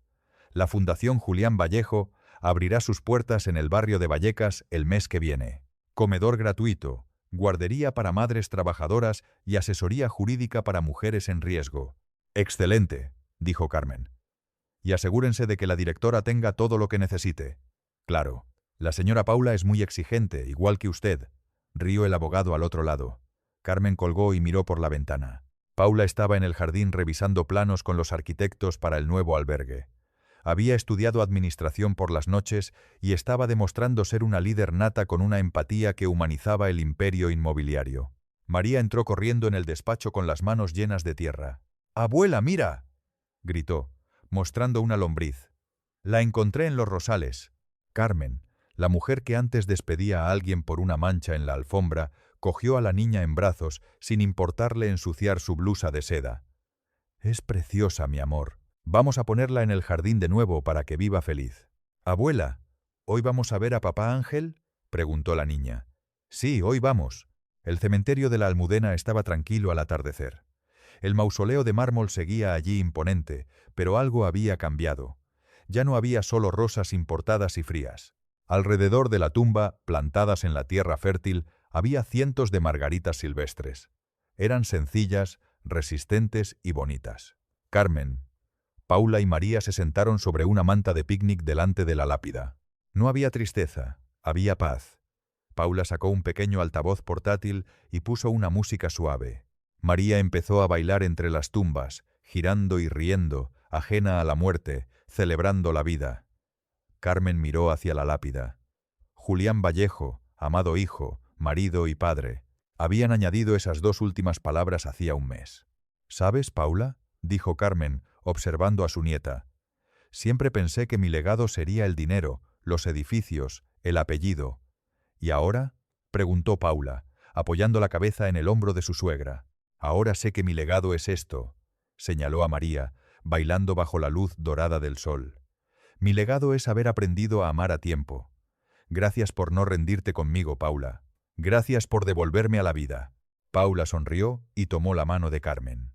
La Fundación Julián Vallejo abrirá sus puertas en el barrio de Vallecas el mes que viene. Comedor gratuito, guardería para madres trabajadoras y asesoría jurídica para mujeres en riesgo. Excelente, dijo Carmen. Y asegúrense de que la directora tenga todo lo que necesite. Claro, la señora Paula es muy exigente, igual que usted, rió el abogado al otro lado. Carmen colgó y miró por la ventana. Paula estaba en el jardín revisando planos con los arquitectos para el nuevo albergue. Había estudiado administración por las noches y estaba demostrando ser una líder nata con una empatía que humanizaba el imperio inmobiliario. María entró corriendo en el despacho con las manos llenas de tierra. «¡Abuela, mira!», gritó, mostrando una lombriz. «La encontré en los rosales». Carmen, la mujer que antes despedía a alguien por una mancha en la alfombra, cogió a la niña en brazos sin importarle ensuciar su blusa de seda. «Es preciosa, mi amor. Vamos a ponerla en el jardín de nuevo para que viva feliz». «Abuela, ¿hoy vamos a ver a papá Ángel?», preguntó la niña. «Sí, hoy vamos». El cementerio de la Almudena estaba tranquilo al atardecer. El mausoleo de mármol seguía allí imponente, pero algo había cambiado. Ya no había solo rosas importadas y frías. Alrededor de la tumba, plantadas en la tierra fértil, había cientos de margaritas silvestres. Eran sencillas, resistentes y bonitas. Carmen, Paula y María se sentaron sobre una manta de picnic delante de la lápida. No había tristeza, había paz. Paula sacó un pequeño altavoz portátil y puso una música suave. María empezó a bailar entre las tumbas, girando y riendo, ajena a la muerte, celebrando la vida. Carmen miró hacia la lápida. Julián Vallejo, amado hijo, marido y padre. Habían añadido esas 2 últimas palabras hacía un mes. «¿Sabes, Paula?», dijo Carmen, observando a su nieta. «Siempre pensé que mi legado sería el dinero, los edificios, el apellido». «¿Y ahora?», preguntó Paula, apoyando la cabeza en el hombro de su suegra. «Ahora sé que mi legado es esto», señaló a María, bailando bajo la luz dorada del sol. «Mi legado es haber aprendido a amar a tiempo. Gracias por no rendirte conmigo, Paula. Gracias por devolverme a la vida». Paula sonrió y tomó la mano de Carmen.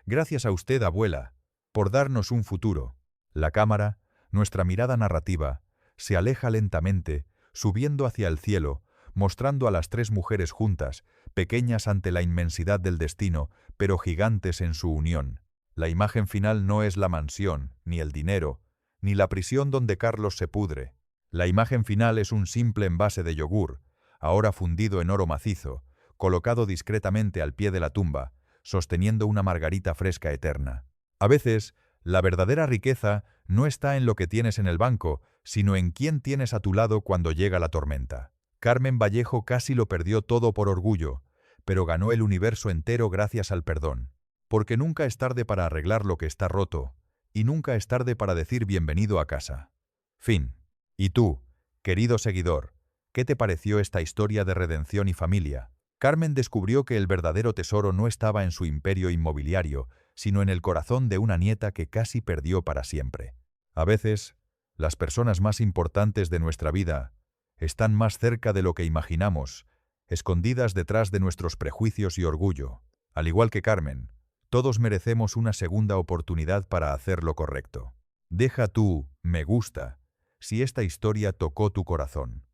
«Gracias a usted, abuela, por darnos un futuro». La cámara, nuestra mirada narrativa, se aleja lentamente, subiendo hacia el cielo, mostrando a las tres mujeres juntas, pequeñas ante la inmensidad del destino, pero gigantes en su unión. La imagen final no es la mansión, ni el dinero, ni la prisión donde Carlos se pudre. La imagen final es un simple envase de yogur, ahora fundido en oro macizo, colocado discretamente al pie de la tumba, sosteniendo una margarita fresca eterna. A veces, la verdadera riqueza no está en lo que tienes en el banco, sino en quién tienes a tu lado cuando llega la tormenta. Carmen Vallejo casi lo perdió todo por orgullo, pero ganó el universo entero gracias al perdón. Porque nunca es tarde para arreglar lo que está roto, y nunca es tarde para decir bienvenido a casa. Fin. ¿Y tú, querido seguidor, qué te pareció esta historia de redención y familia? Carmen descubrió que el verdadero tesoro no estaba en su imperio inmobiliario, sino en el corazón de una nieta que casi perdió para siempre. A veces, las personas más importantes de nuestra vida están más cerca de lo que imaginamos, escondidas detrás de nuestros prejuicios y orgullo. Al igual que Carmen, todos merecemos una segunda oportunidad para hacer lo correcto. Deja tu me gusta si esta historia tocó tu corazón.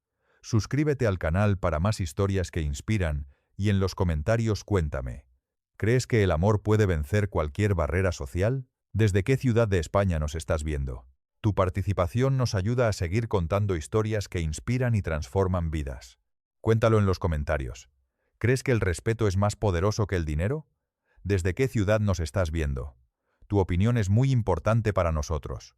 Suscríbete al canal para más historias que inspiran y en los comentarios cuéntame. ¿Crees que el amor puede vencer cualquier barrera social? ¿Desde qué ciudad de España nos estás viendo? Tu participación nos ayuda a seguir contando historias que inspiran y transforman vidas. Cuéntalo en los comentarios. ¿Crees que el respeto es más poderoso que el dinero? ¿Desde qué ciudad nos estás viendo? Tu opinión es muy importante para nosotros.